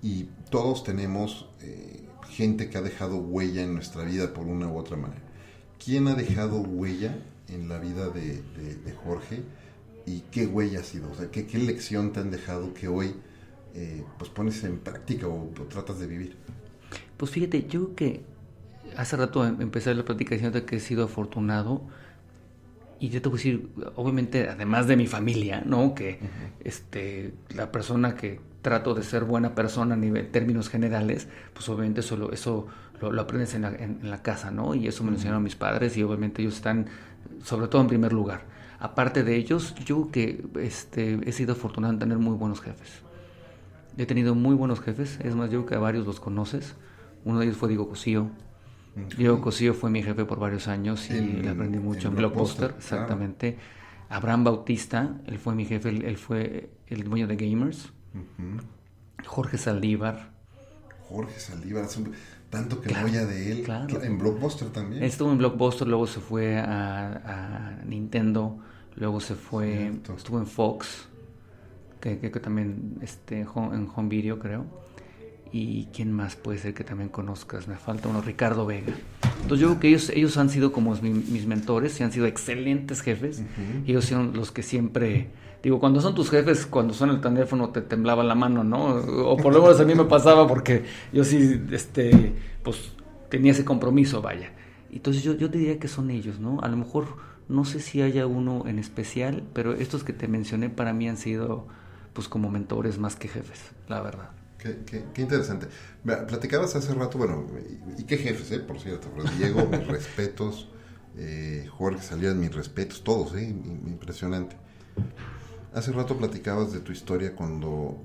Y todos tenemos gente que ha dejado huella en nuestra vida por una u otra manera. ¿Quién ha dejado huella en la vida de Jorge y qué huella ha sido? O sea, ¿qué lección te han dejado que hoy pues pones en práctica o tratas de vivir? Pues fíjate, yo creo que hace rato empecé la plática diciendo que he sido afortunado y yo te voy a decir, obviamente, además de mi familia, ¿no? Que la persona que trato de ser buena persona en términos generales, pues obviamente eso lo aprendes en la casa, ¿no? Y eso me lo enseñaron mis padres y obviamente ellos están, sobre todo en primer lugar. Aparte de ellos, yo que he sido afortunado en tener muy buenos jefes. He tenido muy buenos jefes, es más, yo creo que a varios los conoces. Uno de ellos fue Diego Cosío. Okay. Diego Cosío fue mi jefe por varios años y le aprendí mucho en Blockbuster, exactamente. Claro. Abraham Bautista, él fue mi jefe, él fue el dueño de Gamers. Uh-huh. Jorge Saldívar, tanto que claro, voy de él, claro. En Blockbuster también. Él estuvo en Blockbuster, luego se fue a Nintendo, luego se fue, estuvo en Fox, que también en Home Video, creo. ¿Y quién más puede ser que también conozcas? Me falta uno, Ricardo Vega. Entonces yo creo que ellos han sido como mis mentores y han sido excelentes jefes. Uh-huh. Y ellos son los que siempre... Digo, cuando son tus jefes, cuando suena el teléfono te temblaba la mano, ¿no? O por lo menos a mí me pasaba porque yo sí, pues tenía ese compromiso, vaya. Entonces yo te diría que son ellos, ¿no? A lo mejor no sé si haya uno en especial, pero estos que te mencioné para mí han sido pues como mentores más que jefes, la verdad. Qué interesante. Platicabas hace rato, bueno, y qué jefes, por cierto. Diego, mis respetos. Jorge Saldívar, mis respetos, todos, impresionante. Hace rato platicabas de tu historia cuando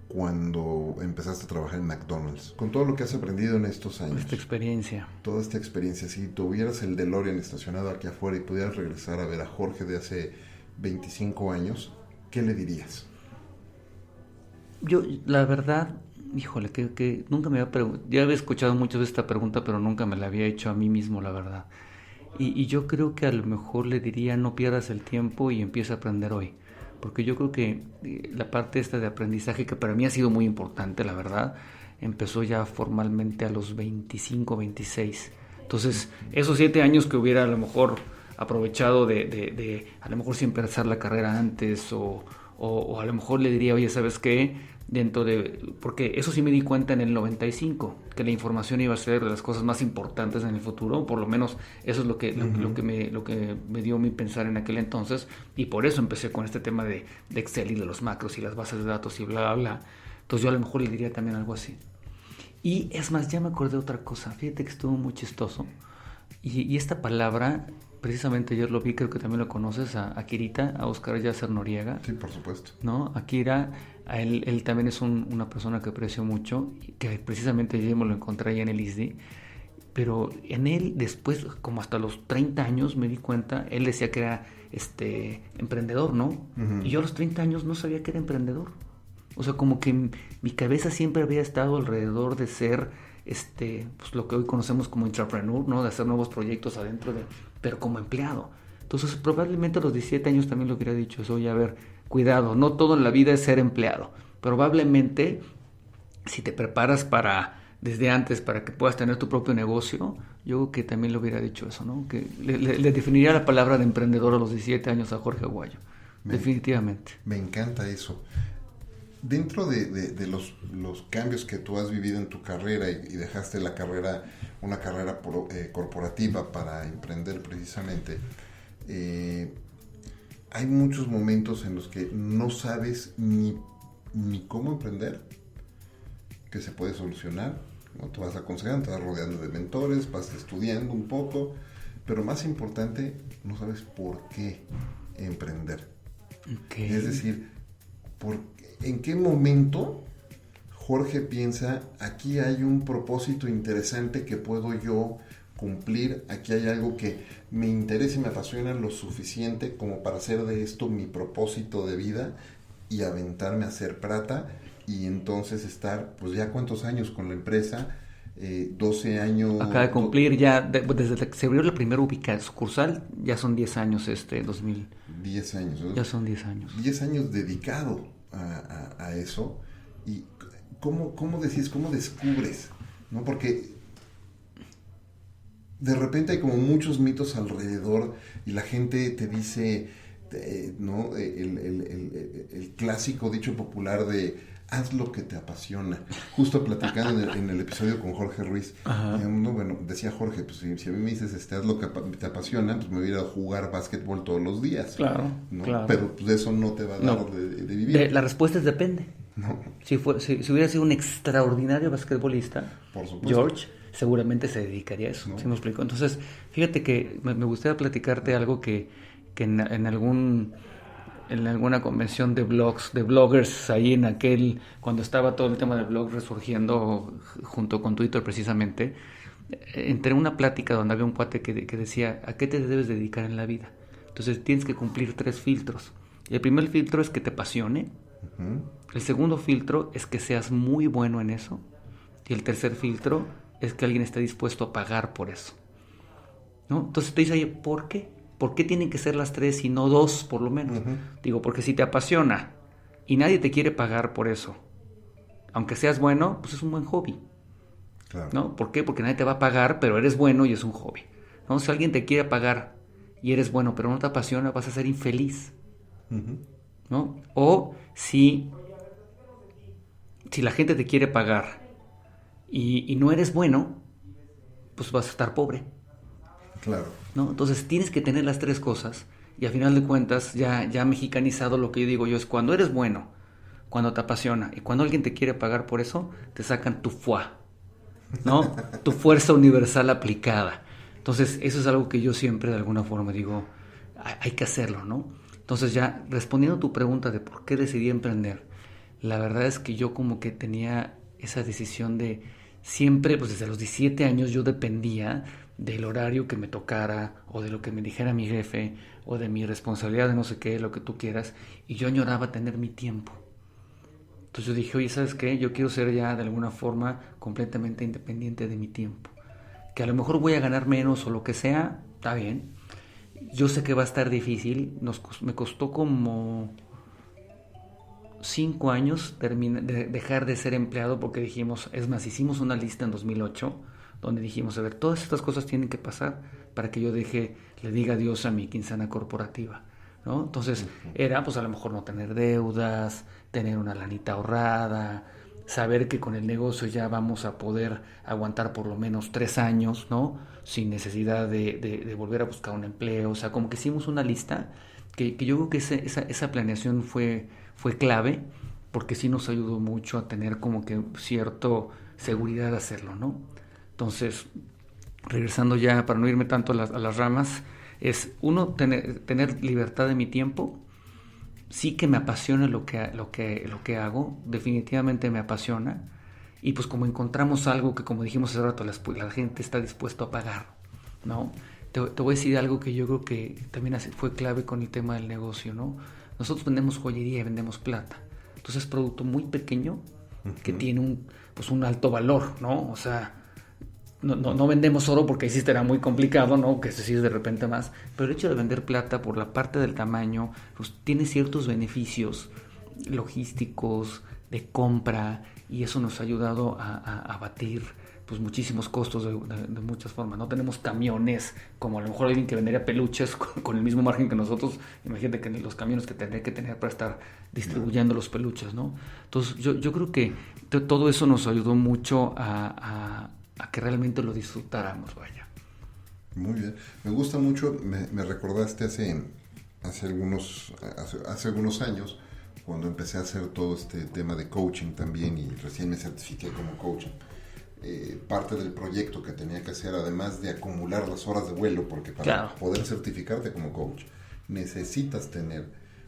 cuando empezaste a trabajar en McDonald's? Con todo lo que has aprendido en estos años. Esta experiencia. Toda esta experiencia. Si tuvieras el DeLorean estacionado aquí afuera y pudieras regresar a ver a Jorge de hace 25 años, ¿qué le dirías? Yo, la verdad, híjole, que nunca me había preguntado. Ya había escuchado muchas veces esta pregunta, pero nunca me la había hecho a mí mismo, la verdad. Y yo creo que a lo mejor le diría, no pierdas el tiempo y empieza a aprender hoy. Porque yo creo que la parte esta de aprendizaje, que para mí ha sido muy importante, la verdad, empezó ya formalmente a los 25, 26. Entonces, esos 7 años que hubiera a lo mejor aprovechado de a lo mejor sí empezar la carrera antes, o a lo mejor le diría, oye, ¿sabes qué? Porque eso sí me di cuenta en el 95, que la información iba a ser de las cosas más importantes en el futuro, por lo menos eso es lo que me dio mi pensar en aquel entonces, y por eso empecé con este tema de Excel y de los macros y las bases de datos y bla, bla, bla. Entonces yo a lo mejor le diría también algo así. Y es más, ya me acordé de otra cosa, fíjate que estuvo muy chistoso, y esta palabra, precisamente ayer lo vi, creo que también lo conoces, a Kirita, a Óscar Yasser Noriega. Sí, por supuesto. ¿No? Akira, él también es una persona que aprecio mucho, que precisamente yo me lo encontré ahí en el ISDI, pero en él después, como hasta los 30 años me di cuenta, él decía que era emprendedor, ¿no? Uh-huh. Y yo a los 30 años no sabía que era emprendedor. O sea, como que mi cabeza siempre había estado alrededor de ser pues lo que hoy conocemos como entrepreneur, ¿no? De hacer nuevos proyectos pero como empleado. Entonces, probablemente a los 17 años también lo hubiera dicho eso, oye, a ver, cuidado, no todo en la vida es ser empleado. Probablemente, si te preparas desde antes para que puedas tener tu propio negocio, yo creo que también le hubiera dicho eso, ¿no? Que le definiría la palabra de emprendedor a los 17 años a Jorge Aguayo. Definitivamente. Me encanta eso. Dentro de los cambios que tú has vivido en tu carrera y dejaste una carrera corporativa para emprender precisamente, hay muchos momentos en los que no sabes ni cómo emprender, que se puede solucionar, ¿no? Te vas aconsejando, te vas rodeando de mentores, vas estudiando un poco, pero más importante, no sabes por qué emprender. Okay. Es decir, ¿en qué momento Jorge piensa, aquí hay un propósito interesante que puedo yo cumplir, aquí hay algo que me interesa y me apasiona lo suficiente como para hacer de esto mi propósito de vida y aventarme a hacer plata y entonces estar, pues ya cuántos años con la empresa, 12 años... Acaba de cumplir ya, desde que se abrió la primera sucursal, ya son 10 años 2000. 10 años. ¿No? Ya son 10 años. 10 años dedicado a eso. Y ¿cómo descubres? ¿No? Porque de repente hay como muchos mitos alrededor y la gente te dice, ¿no? El clásico dicho popular de haz lo que te apasiona. Justo platicando en el episodio con Jorge Ruiz, decía Jorge, pues si a mí me dices haz lo que te apasiona, pues me voy a ir a jugar básquetbol todos los días. Claro, ¿no? Claro. Pero pues eso no te va a dar de vivir. La respuesta es depende. No. Si hubiera sido un extraordinario basquetbolista, por supuesto, George seguramente se dedicaría a eso, ¿no? ¿Sí me explico? Entonces, fíjate que me gustaría platicarte algo que en alguna convención de bloggers, ahí cuando estaba todo el tema de blogs resurgiendo junto con Twitter precisamente, entré en una plática donde había un cuate que decía, ¿a qué te debes dedicar en la vida? Entonces tienes que cumplir 3 filtros. Y el primer filtro es que te apasione, uh-huh. El segundo filtro es que seas muy bueno en eso, y el tercer filtro es que alguien esté dispuesto a pagar por eso, ¿no? Entonces te dice, oye, ¿por qué? ¿Por qué tienen que ser las 3 y no 2 por lo menos? Uh-huh. Digo, porque si te apasiona y nadie te quiere pagar por eso, aunque seas bueno, pues es un buen hobby. Claro. ¿No? ¿Por qué? Porque nadie te va a pagar, pero eres bueno y es un hobby, ¿no? Si alguien te quiere pagar y eres bueno, pero no te apasiona, vas a ser infeliz. Uh-huh. ¿No? O si la gente te quiere pagar y no eres bueno, pues vas a estar pobre. Claro. ¿No? Entonces tienes que tener las 3 cosas y al final de cuentas ya mexicanizado lo que yo digo yo es cuando eres bueno, cuando te apasiona y cuando alguien te quiere pagar por eso, te sacan tu fuá, ¿no? Tu fuerza universal aplicada. Entonces eso es algo que yo siempre de alguna forma digo, hay que hacerlo, ¿no? Entonces ya respondiendo a tu pregunta de por qué decidí emprender, la verdad es que yo como que tenía esa decisión de siempre, pues desde los 17 años yo dependía del horario que me tocara o de lo que me dijera mi jefe o de mi responsabilidad de no sé qué, lo que tú quieras, y yo añoraba tener mi tiempo. Entonces yo dije, oye, ¿sabes qué? Yo quiero ser ya de alguna forma completamente independiente de mi tiempo. Que a lo mejor voy a ganar menos o lo que sea, está bien. Yo sé que va a estar difícil. Me costó como 5 años dejar de ser empleado porque dijimos, es más, hicimos una lista en 2008 donde dijimos, a ver, todas estas cosas tienen que pasar para que yo le diga adiós a mi quincena corporativa, ¿no? Entonces era pues a lo mejor no tener deudas, tener una lanita ahorrada, saber que con el negocio ya vamos a poder aguantar por lo menos 3 años, ¿no? Sin necesidad de volver a buscar un empleo. O sea, como que hicimos una lista que yo creo que esa planeación fue clave, porque sí nos ayudó mucho a tener como que cierta seguridad de hacerlo, ¿no? Entonces, regresando ya, para no irme tanto a las ramas, es uno, tener libertad de mi tiempo. Sí que me apasiona lo que hago, definitivamente me apasiona, y pues como encontramos algo que, como dijimos hace rato, la gente está dispuesto a pagar, ¿no? Te voy a decir algo que yo creo que también fue clave con el tema del negocio, ¿no? Nosotros vendemos joyería y vendemos plata, entonces es producto muy pequeño que tiene un alto valor, ¿no? O sea, no vendemos oro porque ahí sí será muy complicado, ¿no? Que se es de repente más. Pero el hecho de vender plata por la parte del tamaño, pues tiene ciertos beneficios logísticos, de compra, y eso nos ha ayudado a abatir pues muchísimos costos de muchas formas. No tenemos camiones como a lo mejor alguien que vendería peluches con el mismo margen que nosotros. Imagínate que los camiones que tendría que tener para estar distribuyendo los peluches, ¿no? Entonces yo creo que todo eso nos ayudó mucho a que realmente lo disfrutáramos, vaya. Muy bien. Me gusta mucho, me recordaste hace algunos años, cuando empecé a hacer todo este tema de coaching también, y recién me certifiqué como coach. Parte del proyecto que tenía que hacer, además de acumular las horas de vuelo, porque para poder certificarte como coach necesitas tener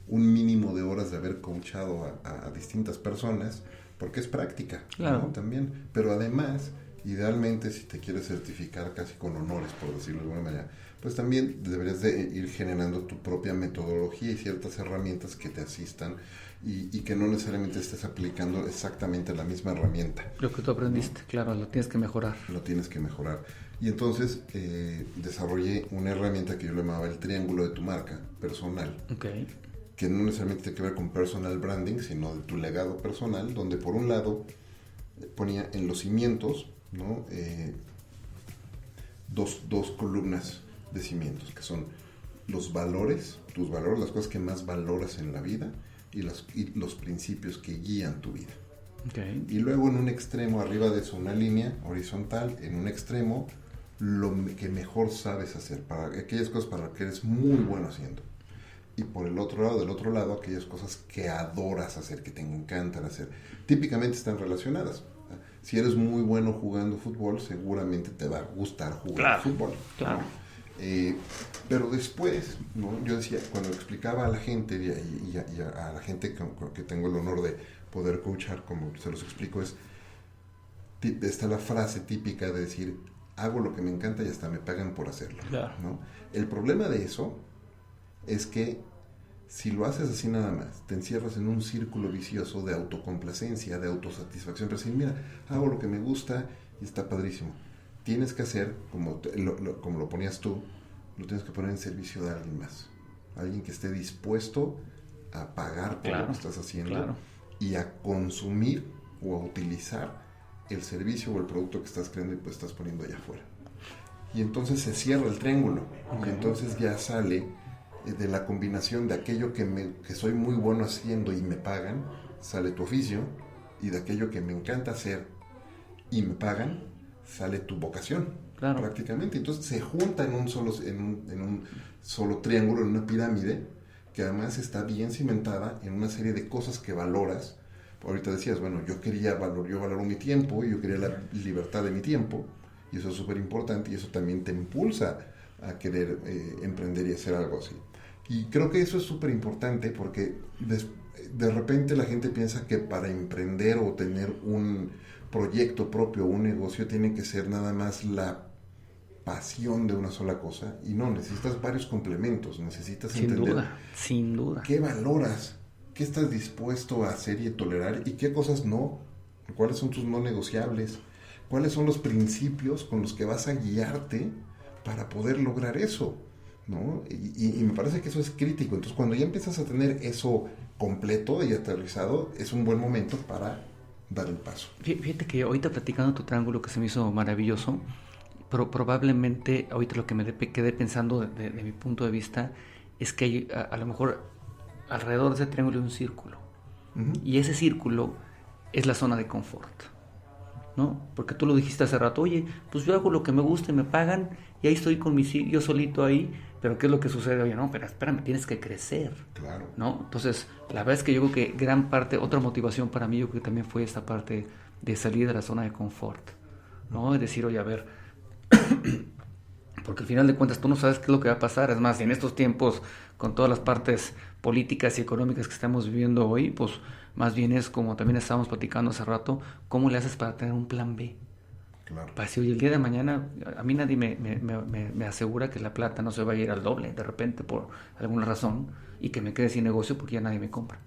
un mínimo de horas de haber coachado a distintas personas, porque es práctica, ¿no? También, pero además, idealmente, si te quieres certificar casi con honores, por decirlo de alguna manera, pues también deberías de ir generando tu propia metodología y ciertas herramientas que te asistan, y que no necesariamente estés aplicando exactamente la misma herramienta. Lo que tú aprendiste, ¿no? Claro, lo tienes que mejorar. Lo tienes que mejorar. Y entonces desarrollé una herramienta que yo le llamaba el triángulo de tu marca personal. Okay. Que no necesariamente tiene que ver con personal branding, sino de tu legado personal, donde por un lado ponía en los cimientos, ¿no? Dos columnas de cimientos, que son los valores, tus valores, las cosas que más valoras en la vida, y los principios que guían tu vida. Okay. Y luego en un extremo, arriba de eso, una línea horizontal, en un extremo, lo que mejor sabes hacer, para aquellas cosas para las que eres muy bueno haciendo. Y por el otro lado, del otro lado, aquellas cosas que adoras hacer, que te encantan hacer. Típicamente están relacionadas. Si eres muy bueno jugando fútbol, seguramente te va a gustar jugar fútbol. Claro. Pero después, ¿no? Yo decía, cuando explicaba a la gente y a la gente que tengo el honor de poder coachar, como se los explico, está la frase típica de decir, hago lo que me encanta y hasta me pagan por hacerlo, ¿no? El problema de eso es que si lo haces así nada más, te encierras en un círculo vicioso de autocomplacencia, de autosatisfacción, pero decir, mira, hago lo que me gusta y está padrísimo. Tienes que hacer, como lo ponías tú, lo tienes que poner en servicio de alguien más. Alguien que esté dispuesto a pagar por lo que estás haciendo y a consumir o a utilizar el servicio o el producto que estás creando y pues estás poniendo allá afuera. Y entonces se cierra el triángulo. Y entonces ya sale de la combinación de aquello que soy muy bueno haciendo y me pagan, sale tu oficio, y de aquello que me encanta hacer y me pagan, sale tu vocación, prácticamente. Entonces se junta en un solo triángulo, en una pirámide, que además está bien cimentada en una serie de cosas que valoras. Ahorita decías, bueno, yo valoro mi tiempo, y yo quería la libertad de mi tiempo, y eso es súper importante, y eso también te impulsa a querer emprender y hacer algo así. Y creo que eso es súper importante porque de repente la gente piensa que para emprender o tener un proyecto propio, un negocio, tiene que ser nada más la pasión de una sola cosa. Y no, necesitas varios complementos, necesitas entender sin duda. qué valoras, qué estás dispuesto a hacer y a tolerar y qué cosas no, cuáles son tus no negociables, cuáles son los principios con los que vas a guiarte para poder lograr eso, ¿no? Y me parece que eso es crítico. Entonces, cuando ya empiezas a tener eso completo y aterrizado, es un buen momento para dar el paso. Fíjate que ahorita platicando tu triángulo, que se me hizo maravilloso, probablemente ahorita lo que me quedé pensando de mi punto de vista es que hay a lo mejor alrededor de ese triángulo hay un círculo. Uh-huh. Y ese círculo es la zona de confort, ¿no? Porque tú lo dijiste hace rato, oye, pues yo hago lo que me gusta y me pagan y ahí estoy con yo solito ahí, pero ¿qué es lo que sucede? Oye, no, pero espérame, tienes que crecer, claro, ¿no? Entonces, la verdad es que yo creo que gran parte, otra motivación para mí, yo creo que también fue esta parte de salir de la zona de confort, ¿no? Es decir, oye, a ver, porque al final de cuentas tú no sabes qué es lo que va a pasar. Es más, en estos tiempos, con todas las partes políticas y económicas que estamos viviendo hoy, pues más bien es como también estábamos platicando hace rato, ¿cómo le haces para tener un plan B? Claro. Para si hoy el día de mañana, a mí nadie me asegura que la plata no se va a ir al doble de repente por alguna razón y que me quede sin negocio porque ya nadie me compra.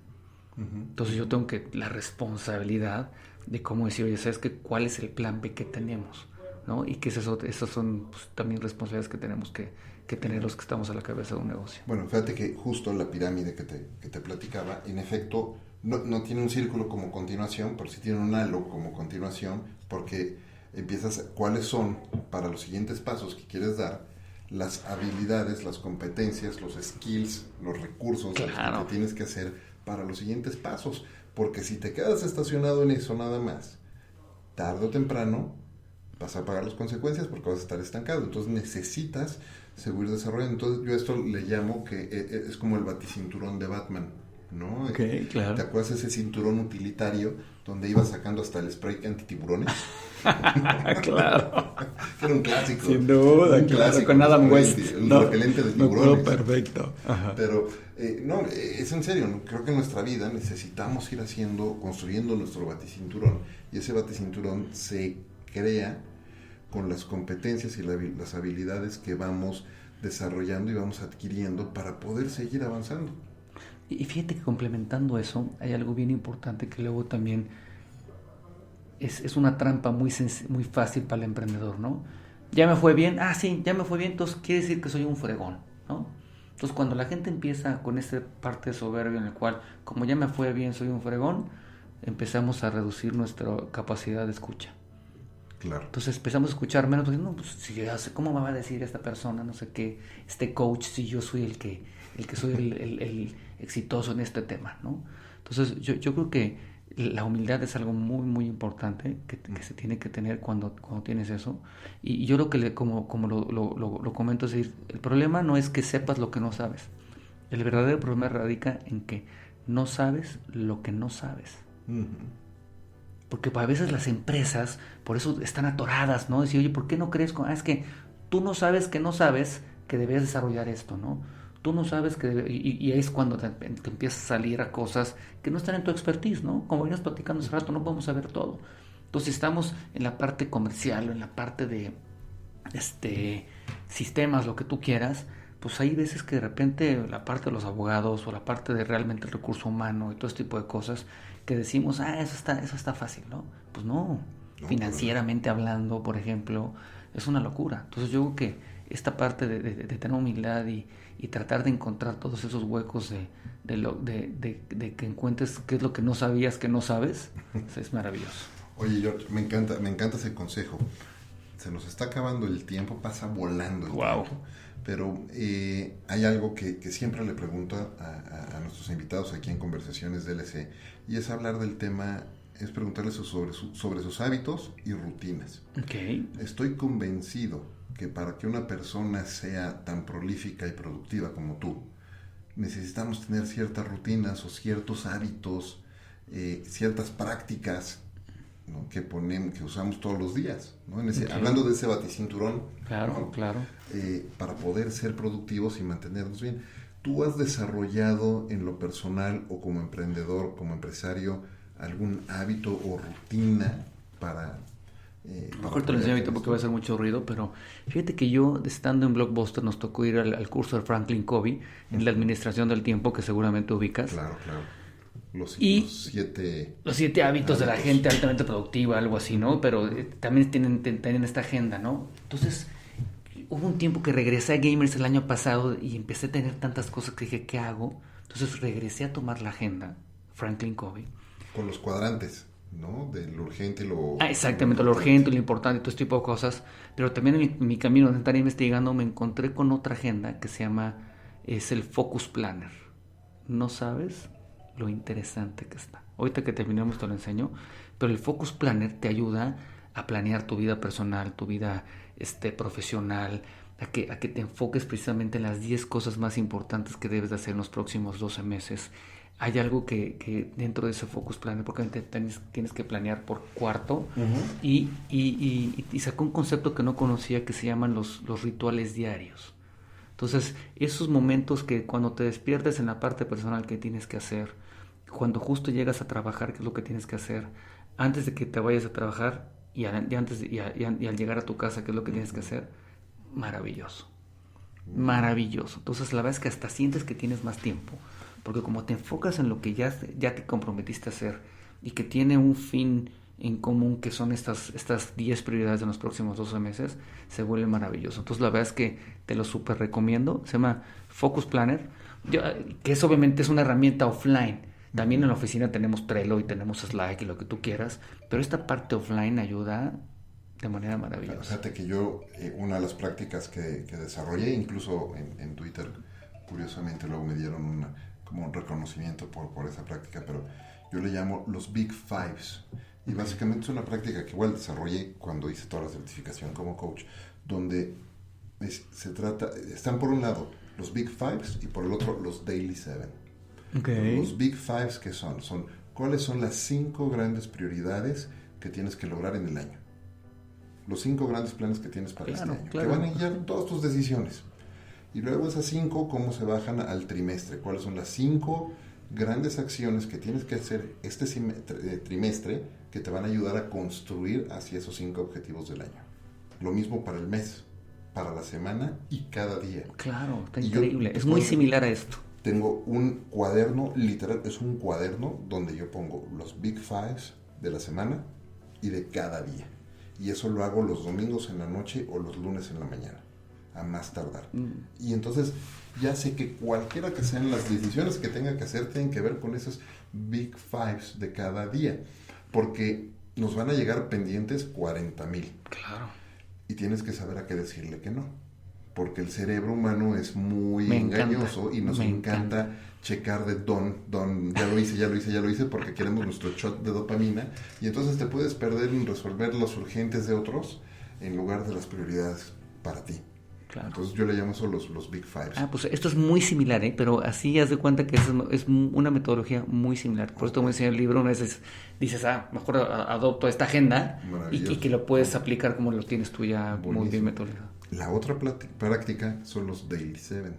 Uh-huh. Entonces yo tengo que la responsabilidad de cómo decir, oye, ¿sabes qué? ¿Cuál es el plan B que tenemos? ¿No? Y que esas son pues, también responsabilidades que tenemos que tener los que estamos a la cabeza de un negocio. Bueno, fíjate que justo la pirámide que te platicaba, en efecto, no tiene un círculo como continuación, pero sí tiene un halo como continuación, porque empiezas, ¿cuáles son para los siguientes pasos que quieres dar? Las habilidades, las competencias, los skills, los recursos claro. que tienes que hacer para los siguientes pasos, porque si te quedas estacionado en eso nada más, tarde o temprano vas a pagar las consecuencias porque vas a estar estancado. Entonces necesitas seguir desarrollando. Entonces yo esto le llamo que es como el baticinturón de Batman, ¿no? Okay, claro. ¿Te acuerdas de ese cinturón utilitario donde ibas sacando hasta el spray antitiburones? Claro. Era un clásico. Sin duda, un claro, clásico, con Adam West. El repelente de tiburones. Perfecto. Ajá. Pero, no, es en serio, creo que en nuestra vida necesitamos ir construyendo nuestro baticinturón. Y ese baticinturón se crea con las competencias y las habilidades que vamos desarrollando y vamos adquiriendo para poder seguir avanzando. Y fíjate que complementando eso, hay algo bien importante que luego también es una trampa muy fácil para el emprendedor, ¿no? Ya me fue bien, sí, ya me fue bien, entonces quiere decir que soy un fregón, ¿no? Entonces cuando la gente empieza con esta parte de soberbia en el cual, como ya me fue bien, soy un fregón, empezamos a reducir nuestra capacidad de escucha. Claro. Entonces empezamos a escuchar menos, porque no, pues si yo ya sé, ¿cómo me va a decir esta persona, no sé qué, este coach, si yo soy el que soy el exitoso en este tema, ¿no? Entonces yo creo que la humildad es algo muy muy importante que se tiene que tener cuando tienes eso. Y yo lo que como lo comento es decir, el problema no es que sepas lo que no sabes. El verdadero problema radica en que no sabes lo que no sabes. Uh-huh. Porque a veces las empresas, por eso están atoradas, ¿no? Decir, oye, ¿por qué no crees? Es que tú no sabes que debes desarrollar esto, ¿no? Tú no sabes y ahí es cuando te empiezas a salir a cosas que no están en tu expertise, ¿no? Como veníamos platicando hace rato, no podemos saber todo. Entonces estamos en la parte comercial o en la parte de sistemas, lo que tú quieras, pues hay veces que de repente la parte de los abogados o la parte de realmente el recurso humano y todo este tipo de cosas que decimos, eso está fácil, ¿no? Pues no, financieramente hablando, por ejemplo, es una locura. Entonces yo creo que esta parte de tener humildad y tratar de encontrar todos esos huecos de que encuentres qué es lo que no sabías que no sabes, es maravilloso. Oye, George, me encanta ese consejo. Se nos está acabando el tiempo, pasa volando el tiempo. Pero hay algo que siempre le pregunto a nuestros invitados aquí en Conversaciones DLC, y es hablar del tema, es preguntarles sobre sus hábitos y rutinas. Okay. Estoy convencido que para que una persona sea tan prolífica y productiva como tú, necesitamos tener ciertas rutinas o ciertos hábitos, ciertas prácticas, ¿no? que usamos todos los días, ¿no? Okay. Hablando de ese baticinturón, claro, ¿no? Claro. Para poder ser productivos y mantenernos bien. ¿Tú has desarrollado en lo personal o como emprendedor, como empresario, algún hábito o rutina para... Mejor te lo enseño ahorita porque va a hacer mucho ruido, pero fíjate que yo, estando en Blockbuster, nos tocó ir al curso de Franklin Covey en la administración del tiempo, que seguramente ubicas. Claro, claro. Los 7 hábitos de la gente altamente productiva, algo así, ¿no? Pero también tienen esta agenda, ¿no? Entonces, hubo un tiempo que regresé a Gamers el año pasado y empecé a tener tantas cosas que dije, ¿qué hago? Entonces regresé a tomar la agenda, Franklin Covey. Con los cuadrantes, ¿no? De lo urgente y lo... Exactamente, lo urgente, lo importante, todo este tipo de cosas. Pero también en mi camino de estar investigando me encontré con otra agenda que es el Focus Planner. ¿No sabes lo interesante que está? Ahorita que terminemos te lo enseño. Pero el Focus Planner te ayuda a planear tu vida personal, tu vida profesional, a que te enfoques precisamente en las 10 cosas más importantes que debes de hacer en los próximos 12 meses. Hay algo que dentro de ese Focus Planner, porque tienes que planear por cuarto, y sacó un concepto que no conocía que se llaman los rituales diarios. Entonces, esos momentos que cuando te despiertes en la parte personal que tienes que hacer, cuando justo llegas a trabajar, qué es lo que tienes que hacer, antes de que te vayas a trabajar y al llegar a tu casa, qué es lo que tienes que hacer, maravilloso. Maravilloso. Entonces, la verdad es que hasta sientes que tienes más tiempo, porque como te enfocas en lo que ya te comprometiste a hacer y que tiene un fin en común, que son estas 10 prioridades en los próximos 12 meses, se vuelve maravilloso. Entonces la verdad es que te lo súper recomiendo. Se llama Focus Planner, que obviamente es una herramienta offline. También en la oficina tenemos Trello y tenemos Slack y lo que tú quieras, pero esta parte offline ayuda de manera maravillosa. Fíjate que yo, una de las prácticas que desarrollé, incluso en Twitter, curiosamente luego me dieron como un reconocimiento por esa práctica, pero yo le llamo los Big Fives. Y básicamente es una práctica que igual desarrollé cuando hice toda la certificación como coach, donde están por un lado los Big Fives y por el otro los Daily Seven. Okay. Los Big Fives, ¿qué son? ¿Cuáles son las 5 grandes prioridades que tienes que lograr en el año? Los 5 grandes planes que tienes para este año, que van a guiar todas tus decisiones. Y luego esas 5, ¿cómo se bajan al trimestre? ¿Cuáles son las 5 grandes acciones que tienes que hacer este trimestre que te van a ayudar a construir hacia esos 5 objetivos del año? Lo mismo para el mes, para la semana y cada día. Claro, está increíble. Es muy similar a esto. Tengo un cuaderno, literal, es un cuaderno donde yo pongo los Big Fives de la semana y de cada día. Y eso lo hago los domingos en la noche o los lunes en la mañana, a más tardar. Y entonces ya sé que cualquiera que sean las decisiones que tenga que hacer tienen que ver con esos Big Fives de cada día. Porque nos van a llegar pendientes 40,000. Claro. Y tienes que saber a qué decirle que no. Porque el cerebro humano es muy engañoso y nos encanta checar de ya lo hice, porque queremos nuestro shot de dopamina. Y entonces te puedes perder en resolver los urgentes de otros en lugar de las prioridades para ti. Claro. Entonces yo le llamo eso los Big Fives. Pues esto es muy similar, pero así haz de cuenta que es una metodología muy similar. Por eso te voy a enseñar el libro, una vez dices, mejor adopto esta agenda y que lo puedes aplicar como lo tienes tú ya. Buenísimo. Muy bien metodologizado. La otra práctica son los Daily Seven.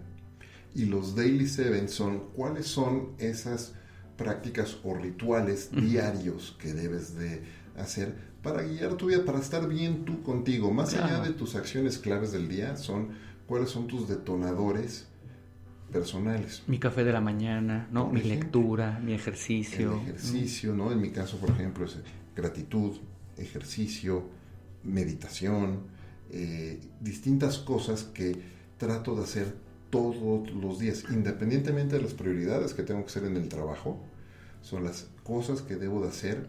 Y los Daily Seven ¿cuáles son esas prácticas o rituales diarios que debes de hacer para guiar tu vida, para estar bien tú contigo? Más allá de tus acciones claves del día, ¿cuáles son tus detonadores personales? Mi café de la mañana, ¿no? Mi lectura, mi ejercicio. El ejercicio, ¿no? En mi caso, por ejemplo, es gratitud, ejercicio, meditación, distintas cosas que trato de hacer todos los días, independientemente de las prioridades que tengo que hacer en el trabajo. Son las cosas que debo de hacer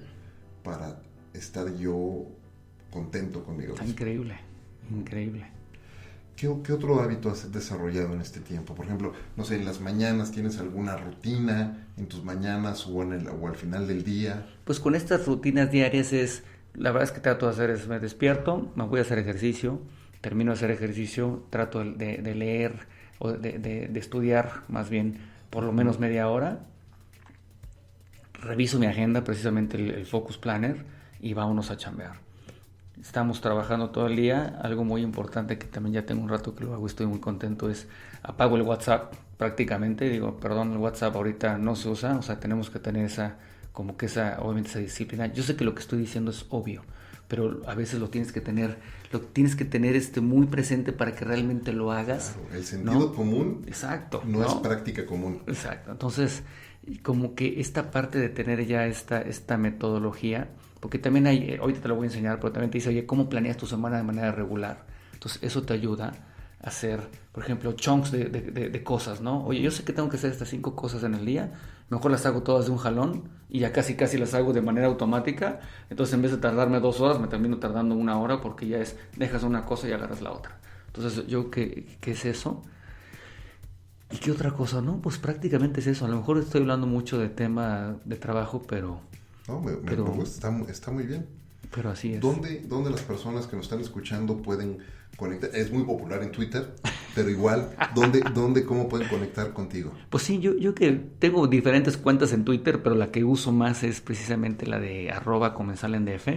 para estar yo contento conmigo. Está increíble. ¿Qué otro hábito has desarrollado en este tiempo? Por ejemplo, no sé, en las mañanas, ¿tienes alguna rutina en tus mañanas o al final del día? Pues con estas rutinas diarias la verdad es que trato de hacer me despierto, me voy a hacer ejercicio, termino de hacer ejercicio, trato de leer o de estudiar más bien por lo menos media hora, reviso mi agenda, precisamente el Focus Planner, y vámonos a chambear. estamos trabajando todo el día. Algo muy importante que también ya tengo un rato que lo hago, estoy muy contento, es apago el WhatsApp prácticamente. Digo, perdón, el WhatsApp ahorita no se usa, o sea, tenemos que tener obviamente esa disciplina. Yo sé que lo que estoy diciendo es obvio, pero a veces lo tienes que tener muy presente para que realmente lo hagas. Claro, el sentido común. Exacto, no es práctica común. Exacto. Entonces, como que esta parte de tener ya esta metodología, porque también hay, ahorita te lo voy a enseñar, pero también te dice, oye, ¿cómo planeas tu semana de manera regular? Entonces, eso te ayuda a hacer, por ejemplo, chunks de cosas, ¿no? Oye, yo sé que tengo que hacer estas 5 cosas en el día, mejor las hago todas de un jalón y ya casi las hago de manera automática. Entonces, en vez de tardarme 2 horas, me termino tardando 1 hora porque ya dejas una cosa y agarras la otra. Entonces, yo ¿qué es eso? ¿Y qué otra cosa? No, pues prácticamente es eso. A lo mejor estoy hablando mucho de tema de trabajo, pero... No, me gusta, está muy bien. Pero así es. ¿Dónde las personas que nos están escuchando pueden conectar? Es muy popular en Twitter, pero igual, ¿cómo pueden conectar contigo? Pues sí, yo que tengo diferentes cuentas en Twitter, pero la que uso más es precisamente la de @comensaldf.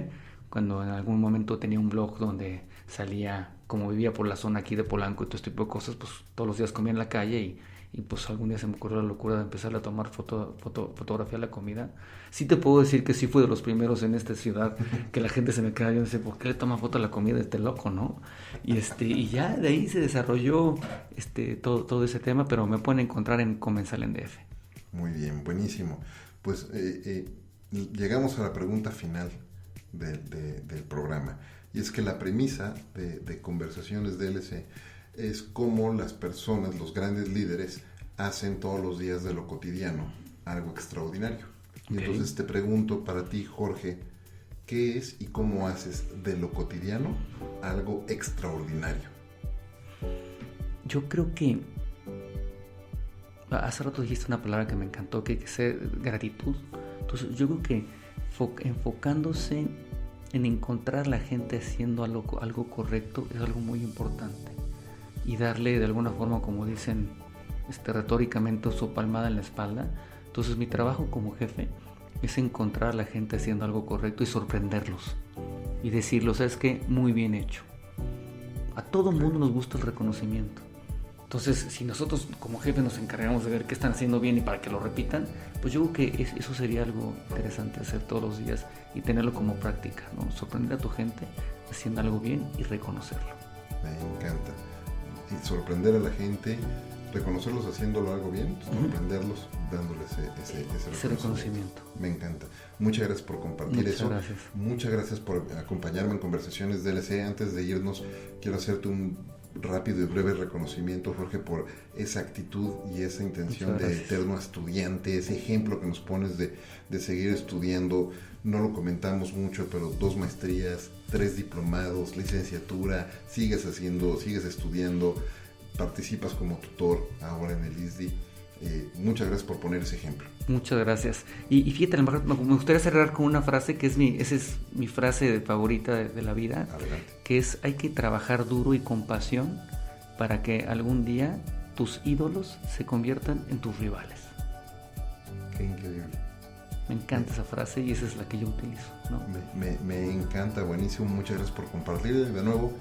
Cuando en algún momento tenía un blog donde salía, como vivía por la zona aquí de Polanco y todo este tipo de cosas, pues todos los días comía en la calle y pues algún día se me ocurrió la locura de empezar a tomar fotografía de la comida. Sí te puedo decir que sí fui de los primeros en esta ciudad que la gente se me queda, yo no sé por qué le toma foto a la comida este loco, ¿no? Y ya de ahí se desarrolló todo ese tema, pero me pueden encontrar en Comensal en DF. Muy bien, buenísimo. Pues llegamos a la pregunta final del programa, y es que la premisa de Conversaciones DLC es cómo las personas, los grandes líderes, hacen todos los días de lo cotidiano algo extraordinario. Y entonces te pregunto para ti, Jorge, ¿qué es y cómo haces de lo cotidiano algo extraordinario? Yo creo que hace rato dijiste una palabra que me encantó, que es gratitud. Entonces yo creo que enfocándose en encontrar a la gente haciendo algo correcto es algo muy importante, y darle de alguna forma, como dicen retóricamente, su palmada en la espalda. Entonces mi trabajo como jefe es encontrar a la gente haciendo algo correcto y sorprenderlos y decirles, ¿sabes qué? Muy bien hecho. A todo mundo nos gusta el reconocimiento. Entonces, si nosotros como jefe nos encargamos de ver qué están haciendo bien y para que lo repitan, pues yo creo que eso sería algo interesante hacer todos los días y tenerlo como práctica, ¿no? Sorprender a tu gente haciendo algo bien y reconocerlo. Me encanta. Y sorprender a la gente, reconocerlos haciéndolo algo bien, sorprenderlos dándoles ese reconocimiento. Me encanta. Muchas gracias por compartir eso. Gracias. Muchas gracias por acompañarme en Conversaciones DLC. Antes de irnos, quiero hacerte un rápido y breve reconocimiento, Jorge, por esa actitud y esa intención de eterno estudiante, ese ejemplo que nos pones de seguir estudiando. No lo comentamos mucho, pero 2 maestrías, 3 diplomados, licenciatura, sigues estudiando, participas como tutor ahora en el ISDI. Muchas gracias por poner ese ejemplo. Muchas gracias. Y fíjate, me gustaría cerrar con una frase que esa es mi frase favorita de la vida. Adelante. Que es: hay que trabajar duro y con pasión para que algún día tus ídolos se conviertan en tus rivales. Qué increíble. Me encanta esa frase y esa es la que yo utilizo, ¿no? Me encanta, buenísimo. Muchas gracias por compartir de nuevo.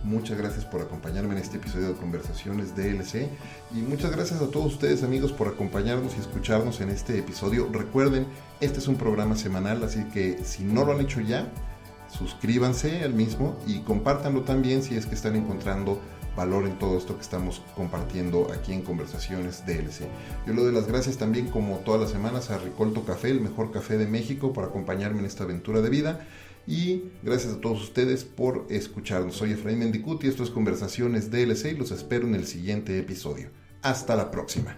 Muchas gracias por acompañarme en este episodio de Conversaciones DLC, y muchas gracias a todos ustedes, amigos, por acompañarnos y escucharnos en este episodio. Recuerden, este es un programa semanal, así que si no lo han hecho ya, suscríbanse al mismo y compártanlo también si es que están encontrando valor en todo esto que estamos compartiendo aquí en Conversaciones DLC. Yo le doy las gracias también, como todas las semanas, a Ricolto Café, el mejor café de México, por acompañarme en esta aventura de vida. Y gracias a todos ustedes por escucharnos. Soy Efraín Mendicuti, esto es Conversaciones DLC y los espero en el siguiente episodio. Hasta la próxima.